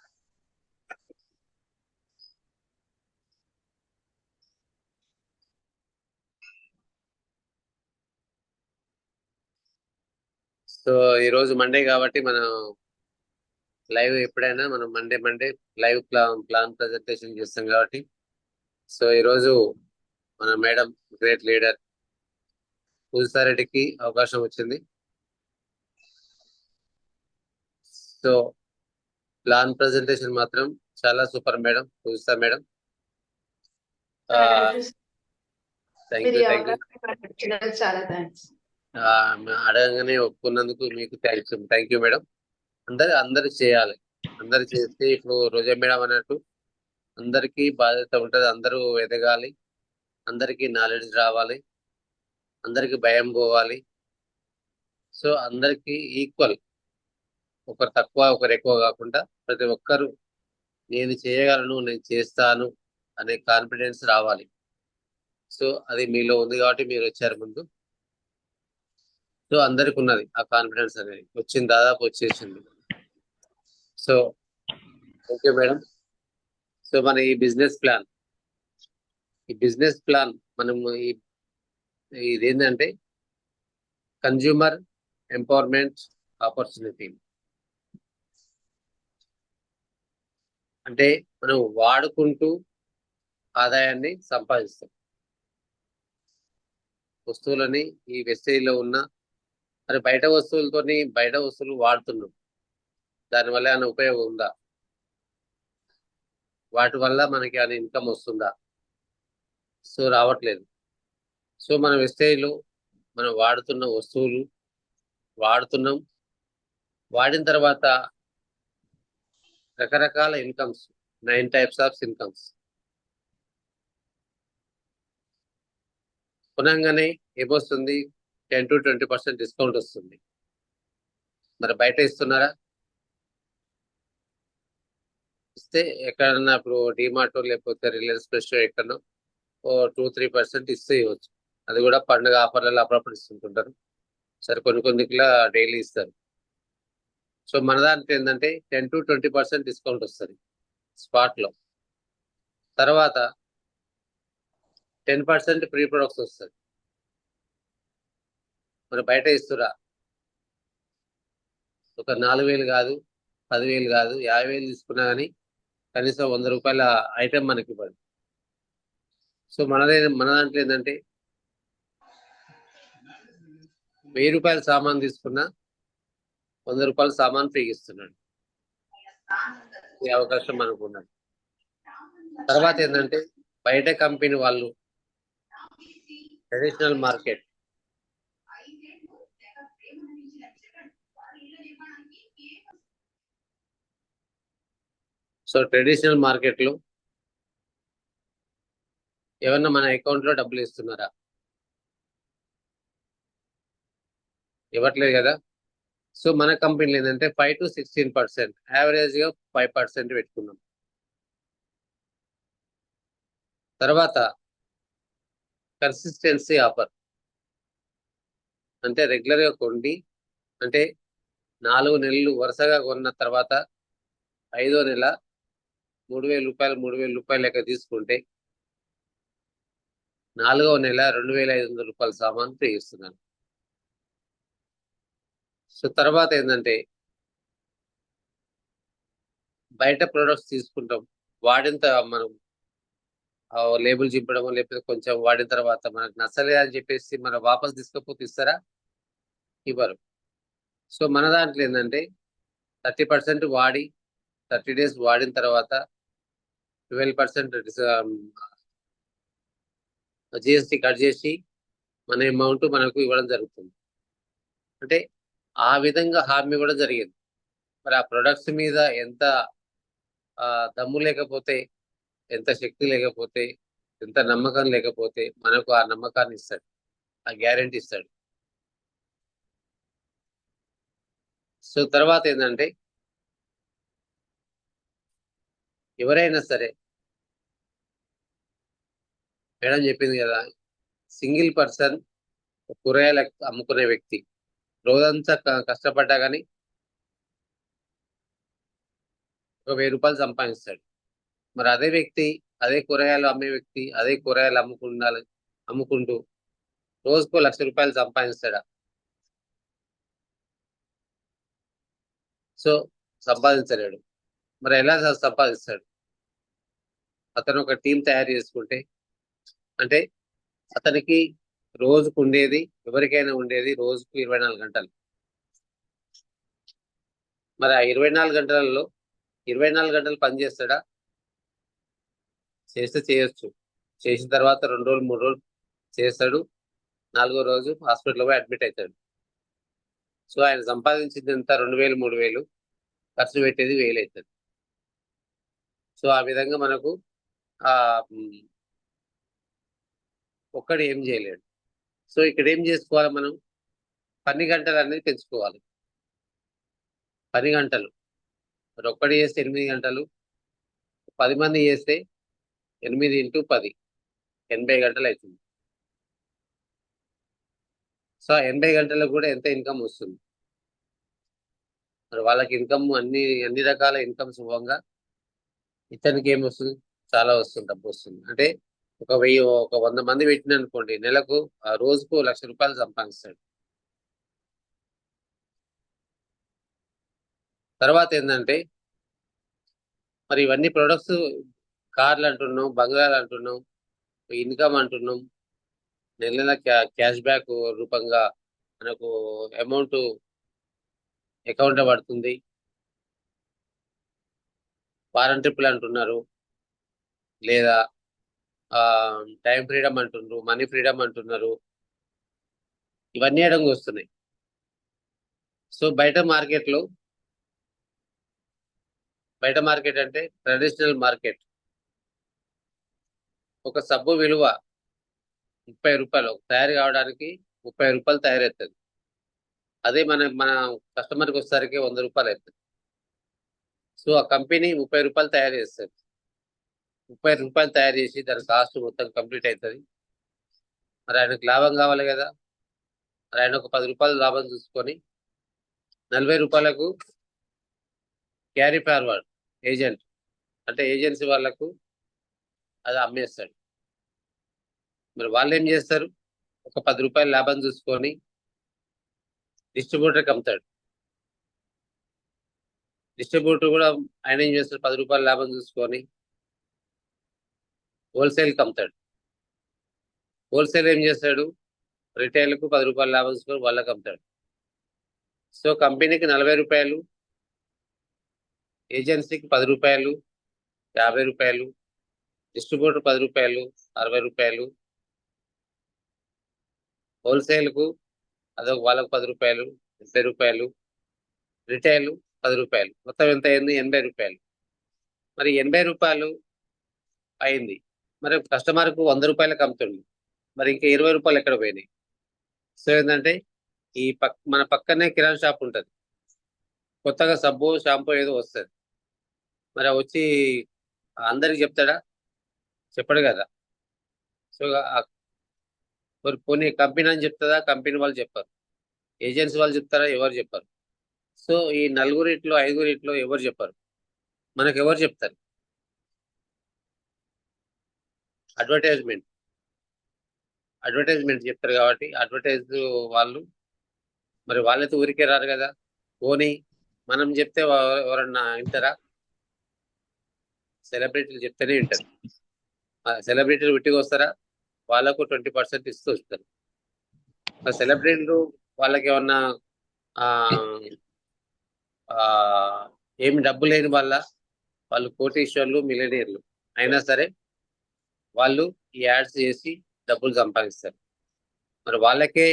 So ఈరోజు మండే కాబట్టి మనం లైవ్ ఎప్పుడైనా మనం మండే లైవ్ ప్లాన్ ప్రజెంటేషన్ చేస్తాం కాబట్టి సో ఈరోజు మన మేడం గ్రేట్ లీడర్ పూజితారెడ్డికి అవకాశం వచ్చింది. సో ప్లాన్ ప్రజెంటేషన్ మాత్రం చాలా super madam, Pujitha madam. Thank you. చాలా థ్యాంక్స్. అడగగానే ఒప్పుకున్నందుకు మీకు థ్యాంక్ యూ మేడం. అందరు చేయాలి, అందరు చేస్తే ఇప్పుడు రోజా మేడం అన్నట్టు అందరికీ బాధ్యత ఉంటుంది, అందరూ ఎదగాలి, అందరికీ నాలెడ్జ్ రావాలి, అందరికి భయం పోవాలి. సో అందరికీ ఈక్వల్, ఒకరు తక్కువ ఒకరు ఎక్కువ కాకుండా ప్రతి ఒక్కరు నేను చేయగలను, నేను చేస్తాను అనే కాన్ఫిడెన్స్ రావాలి. సో అది మీలో ఉంది కాబట్టి మీరు వచ్చారు ముందు. సో అందరికి ఉన్నది ఆ కాన్ఫిడెన్స్ అనేది, వచ్చింది, దాదాపు వచ్చేసింది. So okay madam. సో మన ఈ బిజినెస్ ప్లాన్ మనం ఇదేంటంటే కన్జ్యూమర్ ఎంపవర్మెంట్ ఆపర్చునిటీ. అంటే మనం వాడుకుంటూ ఆదాయాన్ని సంపాదిస్తాం. వస్తువులని ఈ వెస్టేజ్లో ఉన్న మరి బయట వస్తువులు వాడుతున్నాం, దానివల్ల ఏమైనా ఉపయోగం ఉందా? వాటి వల్ల మనకి ఏమైనా ఇన్కమ్ వస్తుందా? సో రావట్లేదు. సో మన వెస్టేజ్లో మనం వాడుతున్న వస్తువులు వాడుతున్నాం, వాడిన తర్వాత రకరకాల ఇన్కమ్స్, 9 types ఆఫ్ ఇన్కమ్స్ కొనంగానే ఏమొస్తుంది? 10 to 20% డిస్కౌంట్ వస్తుంది. మరి బయట ఇస్తున్నారా? ఇస్తే ఎక్కడన్నా ఇప్పుడు డిమార్ట్ లేకపోతే రిలయన్స్ ఫ్రెష్ ఎక్కడో 2-3% ఇస్తే ఇవ్వచ్చు. అది కూడా పండుగ ఆఫర్లలో అప్పుడప్పుడు ఇస్తుంటుంటారు. సరే కొన్ని డైలీ ఇస్తారు. సో మన దాంట్లో ఏంటంటే 10 to 20% డిస్కౌంట్ వస్తుంది స్పాట్లో. తర్వాత 10% ప్రీ ప్రొడక్ట్స్ వస్తుంది. మరి బయట ఇస్తురా? ఒక 4,000 కాదు, 10,000 కాదు, 50,000 తీసుకున్నా కానీ కనీసం 100 రూపాయల ఐటెం మనకి ఇవ్వండి. సో మన దాంట్లో ఏంటంటే 1000 రూపాయల సామాన్ తీసుకున్నా 100 రూపాయల సామాన్ ఫ్రీగా ఇస్తున్నాడు. ఈ అవకాశం మనకు ఉన్నది. తర్వాత ఏంటంటే బయట కంపెనీ వాళ్ళు ట్రెడిషనల్ మార్కెట్, సో ట్రెడిషనల్ మార్కెట్లో ఏమన్నా మన అకౌంట్లో డబ్బులు ఇస్తున్నారా? ఇవ్వట్లేదు కదా. సో మన కంపెనీలు ఏంటంటే 5 to 16%, యావరేజ్గా 5% పెట్టుకున్నాం. తర్వాత కన్సిస్టెన్సీ ఆఫర్, అంటే రెగ్యులర్గా కొండి, అంటే 4 నెలలు వరుసగా కొన్న తర్వాత 5వ నెల 3,000 రూపాయలు లెక్క తీసుకుంటే 4వ నెల 2,500 రూపాయల సామాన్ ఫ్రీ ఇస్తున్నాను. సో తర్వాత ఏంటంటే బయట ప్రొడక్ట్స్ తీసుకుంటాం, వాడిన మనం లేబుల్ చింపడము లేకపోతే కొంచెం వాడిన తర్వాత మనకు నచ్చలేదు అని చెప్పేసి మనం వాపస్ తీసుకపోతే ఇస్తారా? ఇవ్వరు. సో మన దాంట్లో ఏంటంటే 30% వాడి 30 days వాడిన తర్వాత 12% జిఎస్టీ కట్ చేసి మన అమౌంట్ మనకు ఇవ్వడం జరుగుతుంది. అంటే ఆ విధంగా హామీ ఇవ్వడం జరిగింది. మరి ఆ ప్రొడక్ట్స్ మీద ఎంత దమ్ము లేకపోతే, ఎంత శక్తి లేకపోతే, ఎంత నమ్మకం లేకపోతే మనకు ఆ నమ్మకాన్ని ఇస్తాడు, ఆ గ్యారెంటీ ఇస్తాడు. సో తర్వాత ఏంటంటే ఎవరైనా సరే, మేడం చెప్పింది కదా, సింగిల్ పర్సన్ కూరగాయలు అమ్ముకునే వ్యక్తి రోజంతా కష్టపడ్డా కానీ ఒక 1000 రూపాయలు సంపాదిస్తాడు. మరి అదే వ్యక్తి, అదే కూరగాయలు అమ్మే వ్యక్తి, అదే కూరగాయలు అమ్ముకుంటూ రోజుకో 1,00,000 రూపాయలు సంపాదిస్తాడా? సో సంపాదించలేడు. మరి ఎలా సంపాదిస్తాడు? అతను ఒక టీం తయారు చేసుకుంటే, అంటే అతనికి రోజుకు ఉండేది, ఎవరికైనా ఉండేది రోజుకు 24 గంటలు. మరి ఆ 24 గంటలలో 24 గంటలు పని చేస్తాడా? చేస్తే చేయొచ్చు. చేసిన తర్వాత 2 రోజులు 3 రోజులు చేస్తాడు, 4వ రోజు హాస్పిటల్లో పోయి అడ్మిట్ అవుతాడు. సో ఆయన సంపాదించింది ఎంత? 2,000 3,000, ఖర్చు పెట్టేది 1,000 అవుతుంది. సో ఆ విధంగా మనకు ఒక్కడు ఏం చేయలేడు. సో ఇక్కడ ఏం చేసుకోవాలి మనం? పని గంటలు అనేది పెంచుకోవాలి. పని గంటలు మరి ఒక్కడు చేస్తే 8 గంటలు, 10 మంది చేస్తే 8 × 10 80 గంటలు అవుతుంది. సో 80 గంటలకు కూడా ఎంత ఇన్కమ్ వస్తుంది? మరి వాళ్ళకి ఇన్కమ్ అన్ని రకాల ఇన్కమ్స్ ఇవ్వంగా ఇతనికి ఏం వస్తుంది? చాలా వస్తుంది, డబ్బు వస్తుంది. అంటే ఒక 100 మంది పెట్టిన అనుకోండి, నెలకు రోజుకు 1,00,000 రూపాయలు సంపాదిస్తాడు. తర్వాత ఏంటంటే మరి ఇవన్నీ ప్రొడక్ట్స్, కార్లు అంటున్నాం, బంగ్లాలు అంటున్నాం, ఇన్కమ్ అంటున్నాం, నెల నెల క్యాష్ బ్యాక్ రూపంగా మనకు అమౌంట్ అకౌంట్ పడుతుంది, ఫారెన్ ట్రిప్లు అంటున్నారు, లేదా టైం ఫ్రీడమ్ అంటున్నారు, మనీ ఫ్రీడమ్ అంటున్నారు. ఇవన్నీ అడంగా వస్తున్నాయి. సో బయట మార్కెట్ అంటే ట్రెడిషనల్ మార్కెట్. ఒక సబ్బు విలువ 30 రూపాయలు, తయారు కావడానికి 30 రూపాయలు తయారవుతుంది. అదే మన కస్టమర్కి వచ్చేసరికి 100 రూపాయలు అవుతుంది. సో ఆ కంపెనీ 30 రూపాయలు తయారు చేస్తుంది. 30 రూపాయలు తయారు చేసి దాని కాస్ట్ మొత్తం కంప్లీట్ అవుతుంది. మరి ఆయనకు లాభం కావాలి కదా. మరి ఆయన ఒక 10 రూపాయలు లాభం చూసుకొని 40 రూపాయలకు క్యారీ ఫార్వర్డ్ ఏజెంట్, అంటే ఏజెన్సీ వాళ్ళకు అది అమ్మేస్తాడు. మరి వాళ్ళు ఏం చేస్తారు? ఒక 10 రూపాయలు లాభం చూసుకొని డిస్ట్రిబ్యూటర్కి అమ్ముతాడు. డిస్ట్రిబ్యూటర్ కూడా ఆయన ఏం చేస్తాడు? 10 రూపాయలు లాభం చూసుకొని హోల్సేల్కి అమ్ముతాడు. హోల్సేల్ ఏం చేస్తాడు? రిటైల్కు 10 రూపాయలు లాభం చూసుకొని వాళ్ళకి అమ్ముతాడు. సో కంపెనీకి 40 రూపాయలు, ఏజెన్సీకి 10 రూపాయలు, 50 రూపాయలు, డిస్ట్రిబ్యూటర్ 10 రూపాయలు, 60 రూపాయలు, హోల్సేల్కు అదొక వాళ్ళకు 10 రూపాయలు, 30 రూపాయలు, రిటైల్ 10 రూపాయలు, మొత్తం ఎంత అయింది? 80 రూపాయలు. మరి 80 రూపాయలు అయింది. మరి కస్టమర్కు 100 రూపాయలకు అమ్ముతుంది. మరి ఇంకా 20 రూపాయలు ఎక్కడ పోయినాయి? సో ఏంటంటే మన పక్కనే కిరాణా షాప్ ఉంటుంది, కొత్తగా సబ్బు షాంపూ ఏదో వస్తుంది. మరి వచ్చి అందరికి చెప్తాడా? చెప్పడు కదా. సో మరి పోనీ కంపెనీ అని చెప్తుందా? కంపెనీ వాళ్ళు చెప్పారు. ఏజెన్సీ వాళ్ళు చెప్తారా? ఎవరు చెప్పారు. సో ఈ 4 5 ఎవరు చెప్పారు? మనకు ఎవరు చెప్తారు? అడ్వర్టైజ్మెంట్ చెప్తారు. కాబట్టి అడ్వర్టైజ్ వాళ్ళు మరి వాళ్ళైతే ఊరికే రారు కదా. పోనీ మనం చెప్తే ఎవరన్నా వింటారా? సెలబ్రిటీలు చెప్తేనే వింటారు. సెలబ్రిటీలు విట్టిగా వస్తారా? వాళ్ళకు 20% ఇస్తూ వస్తారు. సెలబ్రిటీలు వాళ్ళకి ఏమన్నా ఏమి డబ్బు లేని వాళ్ళు కోటీశ్వర్లు, మిలియనీర్లు అయినా సరే వాళ్ళు ఈ యాడ్స్ చేసి డబ్బులు సంపాదిస్తారు. మరి వాళ్ళకే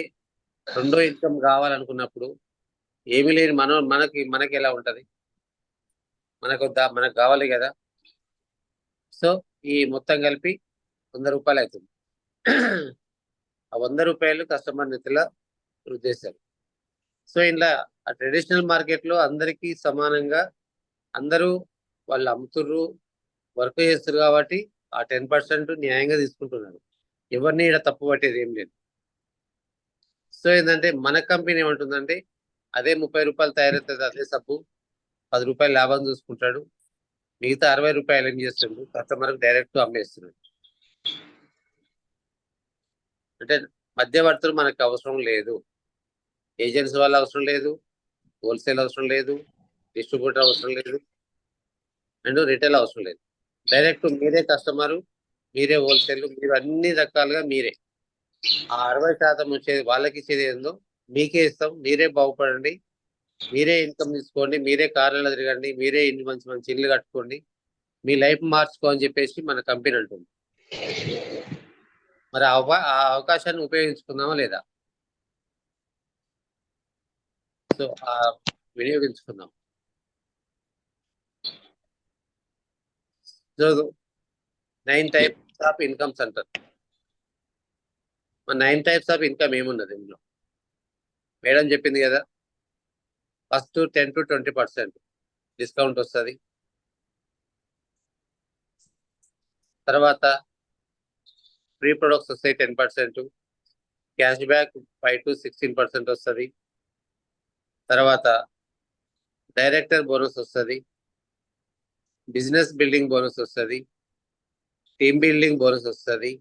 రెండో ఇన్కమ్ కావాలనుకున్నప్పుడు ఏమీ లేని మనకి ఎలా ఉంటది? మనకు కావాలి కదా. సో ఈ మొత్తం కలిపి 100 రూపాయలు అవుతుంది. ఆ 100 రూపాయలు కస్టమర్ నెత్తిలో ఉద్దేశాలు. సో ఇలా ట్రెడిషనల్ మార్కెట్లో అందరికీ సమానంగా అందరూ వాళ్ళు అమ్ముతుర్రు, వర్క్ చేస్తారు కాబట్టి ఆ 10% న్యాయంగా తీసుకుంటున్నారు. ఎవరిని ఇక్కడ తప్పు పట్టేది ఏం లేదు. సో ఏంటంటే మన కంపెనీ ఏమంటుందంటే అదే 30 రూపాయలు తయారవుతుంది, అదే సబ్బు 10 రూపాయలు లాభం చూసుకుంటాడు, మిగతా 60 రూపాయలు ఏం చేస్తుండ్రు కస్టమర్కి డైరెక్ట్ అమ్మేస్తున్నాడు. అంటే మధ్యవర్తులు మనకు అవసరం లేదు, ఏజెన్సీ వాళ్ళ అవసరం లేదు, హోల్సేల్ అవసరం లేదు, డిస్ట్రిబ్యూటర్ అవసరం లేదు, అండ్ రిటైల్ అవసరం లేదు. డైరెక్ట్ మీరే కస్టమరు, మీరే హోల్సేల్, మీరు అన్ని రకాలుగా మీరే. ఆ 60% వచ్చేది వాళ్ళకి ఇచ్చేది ఏందో మీకే ఇస్తాం. మీరే బాగుపడండి, మీరే ఇన్కమ్ తీసుకోండి, మీరే కార్లలో తిరగండి, మీరే ఇన్ని మంచి మంచి ఇల్లు కట్టుకోండి, మీ లైఫ్ మార్చుకో అని చెప్పేసి మన కంపెనీ అంటుంది. మరి ఆ అవకాశాన్ని ఉపయోగించుకుందామా లేదా? సో వినియోగించుకుందాం. సో 9 టైప్స్ ఆఫ్ ఇన్కమ్స్ అంటారు. 9 టైప్స్ ఆఫ్ ఇన్కమ్ ఏమున్నది ఇందులో? మేడం చెప్పింది కదా, ఫస్ట్ 10 to 20% డిస్కౌంట్ వస్తుంది. తర్వాత ఫ్రీ ప్రొడక్ట్స్ వస్తాయి 10%, క్యాష్ బ్యాక్ 5 to 16% వస్తుంది. తర్వాత డైరెక్టర్ బోనస్ వస్తుంది, బిజినెస్ బిల్డింగ్ బోనస్ వస్తుంది, టీమ్ బిల్డింగ్ బోనస్ వస్తుంది,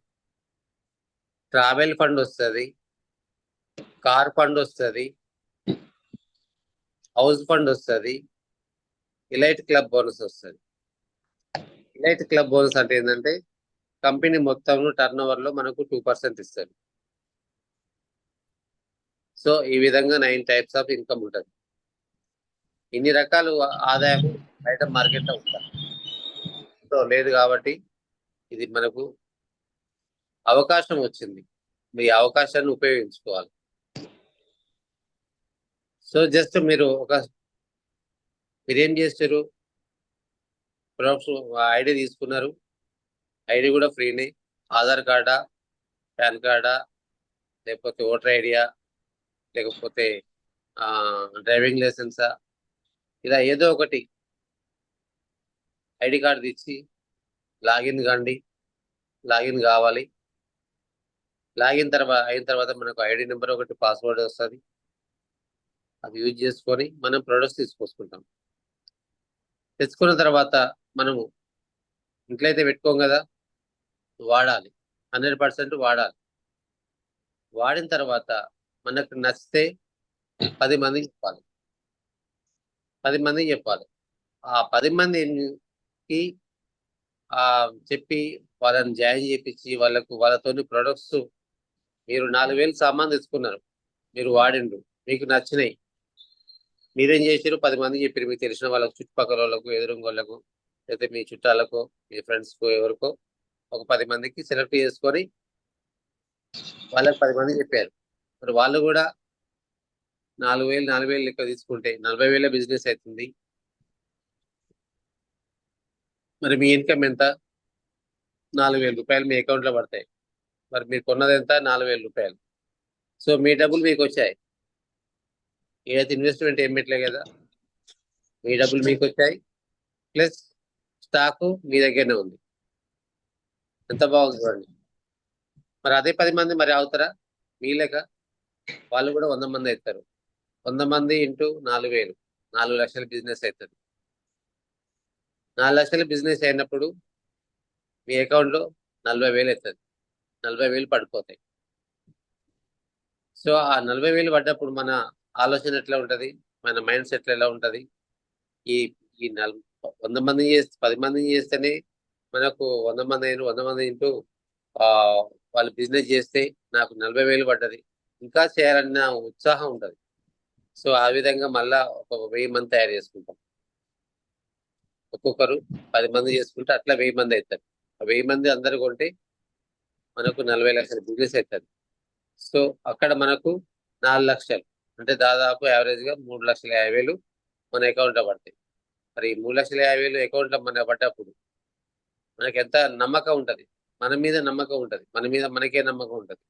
ట్రావెల్ ఫండ్ వస్తుంది, కార్ ఫండ్ వస్తుంది, హౌస్ ఫండ్ వస్తుంది, ఇలైట్ క్లబ్ బోనస్ వస్తుంది. ఇలైట్ క్లబ్ బోనస్ అంటే ఏంటంటే కంపెనీ మొత్తం టర్న్ ఓవర్ లో మనకు 2% ఇస్తారు. సో ఈ విధంగా 9 టైప్స్ ఆఫ్ ఇన్కమ్ ఉంటుంది. ఇన్ని రకాలు ఆదాయం బయట మార్కెట్లో ఉంటాయి. సో లేదు కాబట్టి ఇది మనకు అవకాశం వచ్చింది, మీ అవకాశాన్ని ఉపయోగించుకోవాలి. సో జస్ట్ మీరేం చేస్తారు, ప్రొడక్ట్స్ ఐడి తీసుకున్నారు, ఐడి కూడా ఫ్రీనే. ఆధార్ కార్డా, పాన్ కార్డా, లేకపోతే ఓటర్ ఐడియా, లేకపోతే డ్రైవింగ్ లైసెన్సా, ఇలా ఏదో ఒకటి ఐడి కార్డు తెచ్చి లాగిన్ కండి. లాగిన్ కావాలి. లాగిన్ అయిన తర్వాత మనకు ఐడి నెంబర్ ఒకటి పాస్వర్డ్ వస్తుంది. అది యూజ్ చేసుకొని మనం ప్రొడక్ట్స్ తీసుకొచ్చుకుంటాం. తెచ్చుకున్న తర్వాత మనము ఇంట్లో అయితే పెట్టుకోం కదా, వాడాలి, 100% వాడాలి. వాడిన తర్వాత మనకు నచ్చితే 10 మందికి చెప్పాలి. 10 మందికి చెప్పాలి. ఆ 10 మందికి చెప్పి వాళ్ళని జాయిన్ చేయించి వాళ్ళతోని ప్రొడక్ట్స్ మీరు 4000 సామాన్ తెచ్చుకున్నారు, మీరు వాడిండ్రు, మీకు నచ్చినాయి, మీరేం చేసారు 10 మందికి చెప్పారు. మీకు తెలిసిన వాళ్ళకు, చుట్టుపక్కల వాళ్ళకు, ఎదురుంగ వాళ్ళకు, లేకపోతే మీ చుట్టాలకు, మీ ఫ్రెండ్స్కు, ఎవరికో ఒక 10 మందికి సెలెక్ట్ చేసుకొని వాళ్ళకి 10 మందికి చెప్పారు. మరి వాళ్ళు కూడా 4000 లెక్క తీసుకుంటే 40,000 బిజినెస్ అవుతుంది. మరి మీ ఇన్కమ్ ఎంత? 4,000 రూపాయలు మీ అకౌంట్లో పడతాయి. మరి మీరు కొన్నది ఎంత? 4,000 రూపాయలు. సో మీ డబ్బులు మీకు వచ్చాయి. ఏదైతే ఇన్వెస్ట్మెంట్ ఏం పెట్టలే కదా, మీ డబ్బులు మీకు వచ్చాయి, ప్లస్ స్టాకు మీ దగ్గరనే ఉంది. ఎంత బాగుంది చూడండి. మరి అదే 10 మంది మరి అవుతారా మీ లెక్క? వాళ్ళు కూడా 100 మంది అవుతారు. 100 మంది ఇంటూ 4,000, 4 లక్షల బిజినెస్ అవుతుంది. 4 లక్షల బిజినెస్ అయినప్పుడు మీ అకౌంట్లో 40,000 అవుతుంది. 40,000 పడిపోతాయి. సో ఆ 40,000 పడ్డప్పుడు మన ఆలోచన ఎట్లా ఉంటుంది, మన మైండ్ సెట్ ఎలా ఉంటుంది? ఈ 100 మంది 10 మంది చేస్తేనే మనకు 100 మంది అయిన 100 మంది ఇంటూ వాళ్ళు బిజినెస్ చేస్తే నాకు 40,000 పడ్డది, ఇంకా చేయాలన్న ఉత్సాహం ఉంటుంది. సో ఆ విధంగా మళ్ళా ఒక 1000 మంది తయారు చేసుకుంటాం. ఒక్కొక్కరు 10 మంది చేసుకుంటే అట్లా 1000 మంది అవుతారు. ఆ 1000 మంది అందరు కొంటే మనకు 40 లక్షల బిజినెస్ అవుతుంది. సో అక్కడ మనకు 4 లక్షలు అంటే దాదాపు యావరేజ్గా 3,50,000 మన అకౌంట్లో పడతాయి. మరి 3,50,000 అకౌంట్లో మన పడ్డప్పుడు మనకి ఎంత నమ్మకం ఉంటది, మన మీద నమ్మకం ఉంటది, మన మీద మనకే నమ్మకం ఉంటది.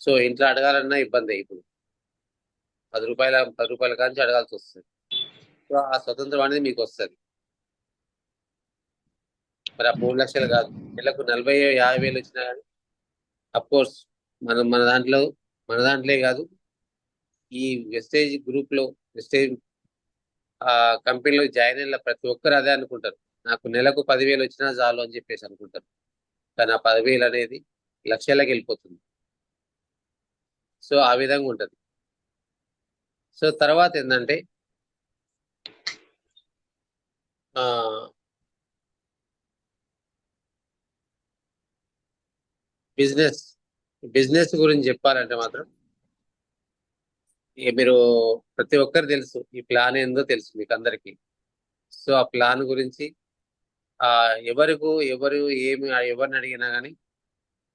సో ఇంట్లో అడగాలన్నా ఇబ్బంది. ఇప్పుడు 10 రూపాయల కాంచి అడగాల్సి వస్తుంది. సో ఆ స్వతంత్రం అనేది మీకు వస్తుంది. మరి ఆ 3 లక్షలు కాదు, నెలకు 40,000-50,000 వచ్చినా కానీ అఫ్కోర్స్ మన దాంట్లో కాదు, ఈ వెస్టేజ్ గ్రూప్ లో, వెస్టేజ్ కంపెనీలో జాయిన్ అయిన ప్రతి ఒక్కరు అదే అనుకుంటారు, నాకు నెలకు 10,000 వచ్చినా చాలు అని చెప్పేసి అనుకుంటారు. కానీ ఆ 10,000 అనేది లక్షలకు వెళ్ళిపోతుంది. సో ఆ విధంగా ఉంటది. సో తర్వాత ఏంటంటే బిజినెస్ గురించి చెప్పాలంటే మాత్రం మీరు ప్రతి ఒక్కరు తెలుసు, ఈ ప్లాన్ ఏందో తెలుసు మీకు అందరికీ. సో ఆ ప్లాన్ గురించి ఎవరిని అడిగినా కానీ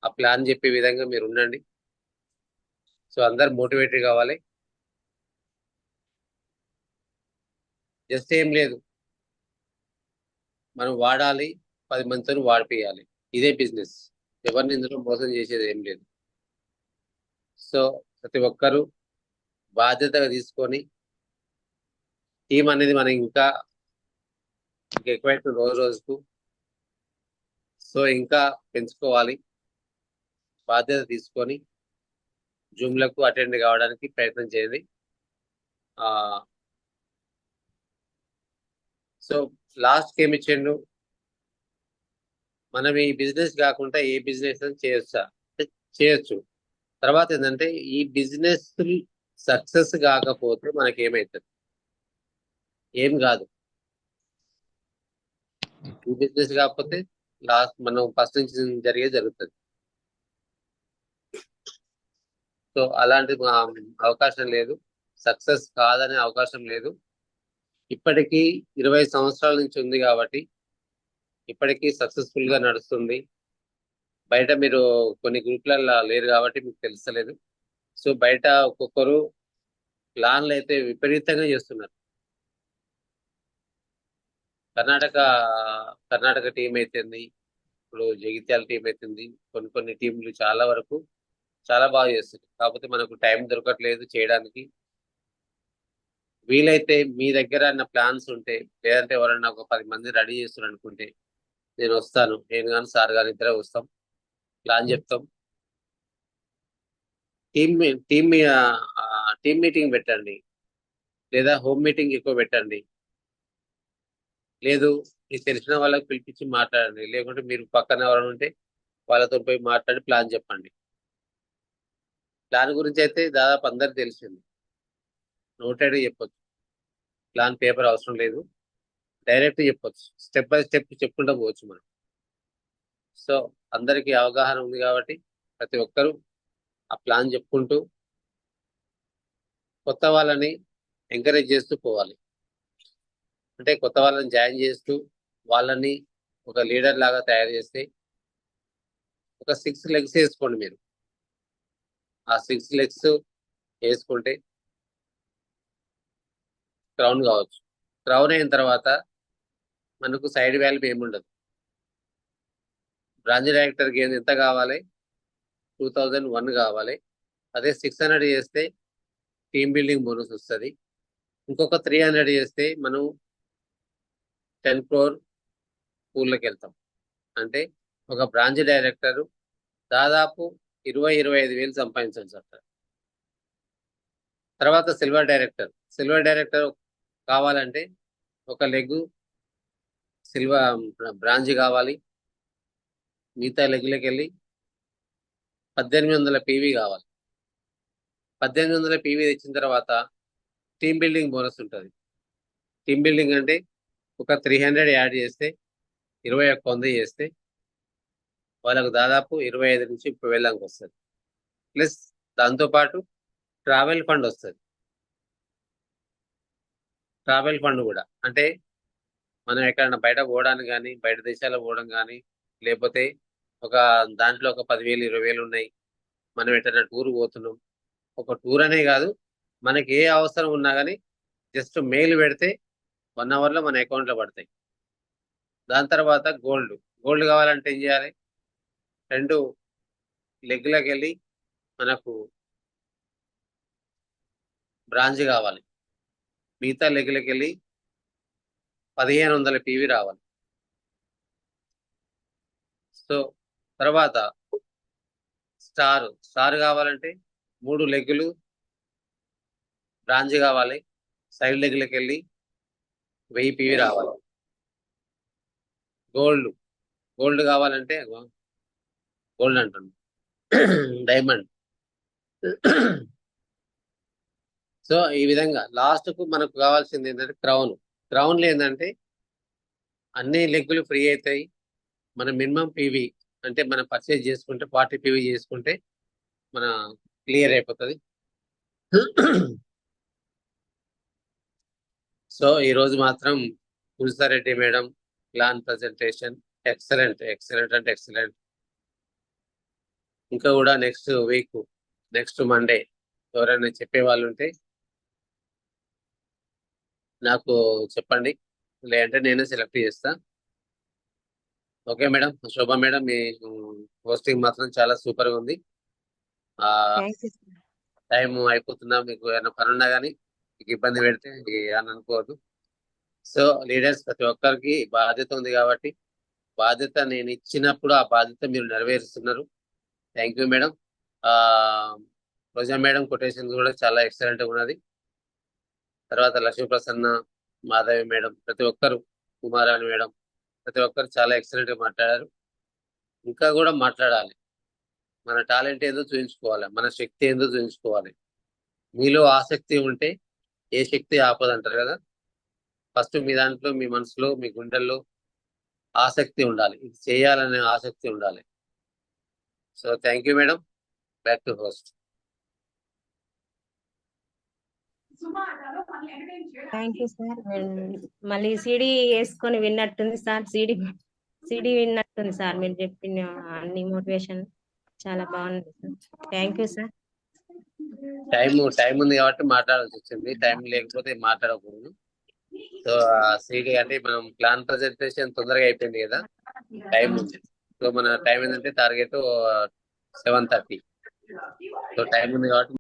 ఆ ప్లాన్ చెప్పే విధంగా మీరు ఉండండి. సో అందరు మోటివేటెడ్ కావాలి. జస్ట్ ఏం లేదు, మనం వాడాలి, 10 మందితో వాడిపియాలి, ఇదే బిజినెస్. ఎవరిని ఇందులో మోసం చేసేది ఏం లేదు. సో ప్రతి ఒక్కరూ బాధ్యతగా తీసుకొని టీం అనేది మనం ఇంకా ఎక్కువైతుంది రోజుకు. సో ఇంకా పెంచుకోవాలి, బాధ్యత తీసుకొని జూమ్లకు అటెండ్ కావడానికి ప్రయత్నం చేయండి. సో లాస్ట్కి ఏమి ఇచ్చిండు, మనం ఈ బిజినెస్ కాకుండా ఏ బిజినెస్ చేయొచ్చు. తర్వాత ఏంటంటే ఈ బిజినెస్ సక్సెస్ కాకపోతే మనకి ఏమవుతుంది, ఏం కాదు. ఈ బిజినెస్ కాకపోతే లాస్ట్ మనం ఫస్ట్ నుంచి జరుగుతుంది. సో అలాంటి అవకాశం లేదు, సక్సెస్ కాదనే అవకాశం లేదు. ఇప్పటికీ 20 సంవత్సరాల నుంచి ఉంది కాబట్టి ఇప్పటికీ సక్సెస్ఫుల్ గా నడుస్తుంది. బయట మీరు కొన్ని గ్రూప్లలో లేరు కాబట్టి మీకు తెలుస్తలేదు. సో బయట ఒక్కొక్కరు ప్లాన్లు అయితే విపరీతంగా చేస్తున్నారు. కర్ణాటక టీం అయితేంది, ఇప్పుడు జగిత్యాల టీం అయితుంది, కొన్ని టీంలు చాలా వరకు చాలా బాగా చేస్తుంది. కాకపోతే మనకు టైం దొరకట్లేదు చేయడానికి. వీలైతే మీ దగ్గర ప్లాన్స్ ఉంటే, లేదంటే ఎవరన్నా ఒక 10 మంది రెడీ చేస్తున్నారు అనుకుంటే నేను వస్తాను, నేను కానీ సార్ గారు ఇద్దరే వస్తాం, ప్లాన్ చెప్తాం. టీమ్ మీటింగ్ పెట్టండి, లేదా హోమ్ మీటింగ్ ఎక్కువ పెట్టండి. లేదు మీకు తెలిసిన వాళ్ళకి పిలిపించి మాట్లాడండి, లేకుంటే మీరు పక్కన ఎవరైనా ఉంటే వాళ్ళతో పోయి మాట్లాడి ప్లాన్ చెప్పండి. ప్లాన్ గురించి అయితే దాదాపు అందరికి తెలిసింది, నోటెడ్ చెప్పొచ్చు. ప్లాన్ పేపర్ అవసరం లేదు, డైరెక్ట్ చెప్పొచ్చు, స్టెప్ బై స్టెప్ చెప్పుకుంటూ పోవచ్చు మనం. సో అందరికీ అవగాహన ఉంది కాబట్టి ప్రతి ఒక్కరూ ఆ ప్లాన్ చెప్పుకుంటూ కొత్త వాళ్ళని ఎంకరేజ్ చేస్తూ పోవాలి. అంటే కొత్త వాళ్ళని జాయిన్ చేస్తూ వాళ్ళని ఒక లీడర్ లాగా తయారు చేస్తే ఒక 6 లెగ్స్ వేసుకోండి మీరు. ఆ 6 లెగ్స్ వేసుకుంటే క్రౌన్ కావచ్చు. క్రౌన్ అయిన తర్వాత మనకు సైడ్ వాల్యూ ఏముండదు. బ్రాంచ్ డైరెక్టర్కి ఎంత కావాలి, 2001 కావాలి. అదే 600 చేస్తే టీమ్ బిల్డింగ్ బోనస్ వస్తుంది. ఇంకొక 300 చేస్తే మనం 10 crore పూల్లోకి వెళ్తాం. అంటే ఒక బ్రాంచ్ డైరెక్టర్ దాదాపు 20-25 వేలు సంపాదించాలి సార్. తర్వాత సిల్వర్ డైరెక్టర్ కావాలంటే ఒక లెగ్ సిల్వర్ బ్రాంచ్ కావాలి. మిగతా లెగ్లోకి వెళ్ళి 1800 PV కావాలి. 1800 PV తెచ్చిన తర్వాత టీమ్ బిల్డింగ్ బోనస్ ఉంటుంది. టీమ్ బిల్డింగ్ అంటే ఒక 300 యాడ్ చేస్తే 2100 చేస్తే వాళ్ళకు దాదాపు 25 నుంచి 30 వేల దాకా వస్తుంది. ప్లస్ దాంతోపాటు ట్రావెల్ ఫండ్ వస్తుంది. ట్రావెల్ ఫండ్ కూడా అంటే మనం ఎక్కడైనా బయట పోవడానికి కానీ, బయట దేశాలకు పోవడం కానీ, లేకపోతే ఒక దాంట్లో ఒక 10,000-20,000 ఉన్నాయి, మనం ఎక్కడైనా టూర్ పోతున్నాం. ఒక టూర్ అనే కాదు, మనకి ఏ అవసరం ఉన్నా కానీ జస్ట్ మెయిల్ పెడితే 1 అవర్లో మన అకౌంట్లో పడతాయి. దాని తర్వాత గోల్డ్ కావాలంటే ఏం చేయాలి? 2 లెగ్లకు వెళ్ళి మనకు బ్రాంజ్ కావాలి. మిగతా లెగ్లకు వెళ్ళి 1500 PV రావాలి. సో తర్వాత స్టార్ కావాలంటే 3 లెగ్గులు బ్రాంజ్ కావాలి. సైడ్ లెగ్లకు వెళ్ళి 1000 PV రావాలి. గోల్డ్ కావాలంటే గోల్డ్ అంటున్నాను డైమండ్. సో ఈ విధంగా లాస్ట్ కు మనకు కావాల్సింది ఏంటంటే క్రౌన్లో ఏంటంటే అన్ని లెగ్గులు ఫ్రీ అవుతాయి. మన మినిమం PV అంటే మనం పర్చేజ్ చేసుకుంటే 40 PV చేసుకుంటే మన క్లియర్ అయిపోతుంది. సో ఈరోజు మాత్రం పుల్సారెడ్డి మేడం ప్లాన్ ప్రజెంటేషన్ ఎక్సలెంట్ అంటే ఎక్సలెంట్. ఇంకా కూడా నెక్స్ట్ మండే ఎవరైనా చెప్పే వాళ్ళు ఉంటే నాకు చెప్పండి, లేదంటే నేనే సెలెక్ట్ చేస్తా. Okay madam. శోభా మేడం, మీ పోస్టింగ్ మాత్రం చాలా సూపర్గా ఉంది. టైం అయిపోతుందా? మీకు ఏమైనా పని ఉన్నా కానీ మీకు ఇబ్బంది పెడితే అని అనుకోవద్దు. సో లీడర్స్ ప్రతి ఒక్కరికి బాధ్యత ఉంది కాబట్టి బాధ్యత నేను ఇచ్చినప్పుడు ఆ బాధ్యత మీరు నెరవేరుస్తున్నారు. Thank you madam. Roja madam quotation కూడా చాలా ఎక్సలెంట్గా ఉన్నది. తర్వాత లక్ష్మీ ప్రసన్న, మాధవి మేడం, ప్రతి ఒక్కరు, కుమారాణి మేడం, ప్రతి ఒక్కరు చాలా ఎక్సలెంట్గా మాట్లాడారు. ఇంకా కూడా మాట్లాడాలి. మన టాలెంట్ ఏందో చూపించుకోవాలి, మన శక్తి ఏందో చూపించుకోవాలి. మీలో ఆసక్తి ఉంటే ఏ శక్తి ఆపదంటారు కదా. ఫస్ట్ మీ దాంట్లో, మీ మనసులో, మీ గుండెల్లో ఆసక్తి ఉండాలి. ఇది చేయాలనే ఆసక్తి ఉండాలి. So thank you madam. Back to host. Thank you sir. మళ్ళీ సిడి వేసుకొని విన్నట్టుంది సార్. సిడి విన్నట్టుంది సార్. మీరు చెప్పిన అన్ని మోటివేషన్ చాలా బాగుంది sir. Thank you sir. Time ఉంది కాబట్టి మాట్లాడాల్సి వచ్చింది. టైం లేకపోతే మాట్లాడకూడదు. సో సిడి అంటే మనం ప్లాన్ ప్రజెంటేషన్ తొందరగా అయిపోయింది కదా, టైం ఉంది. సో మన టైం ఏంటంటే టార్గెట్ 7:30. సో టైం ఉంది కాబట్టి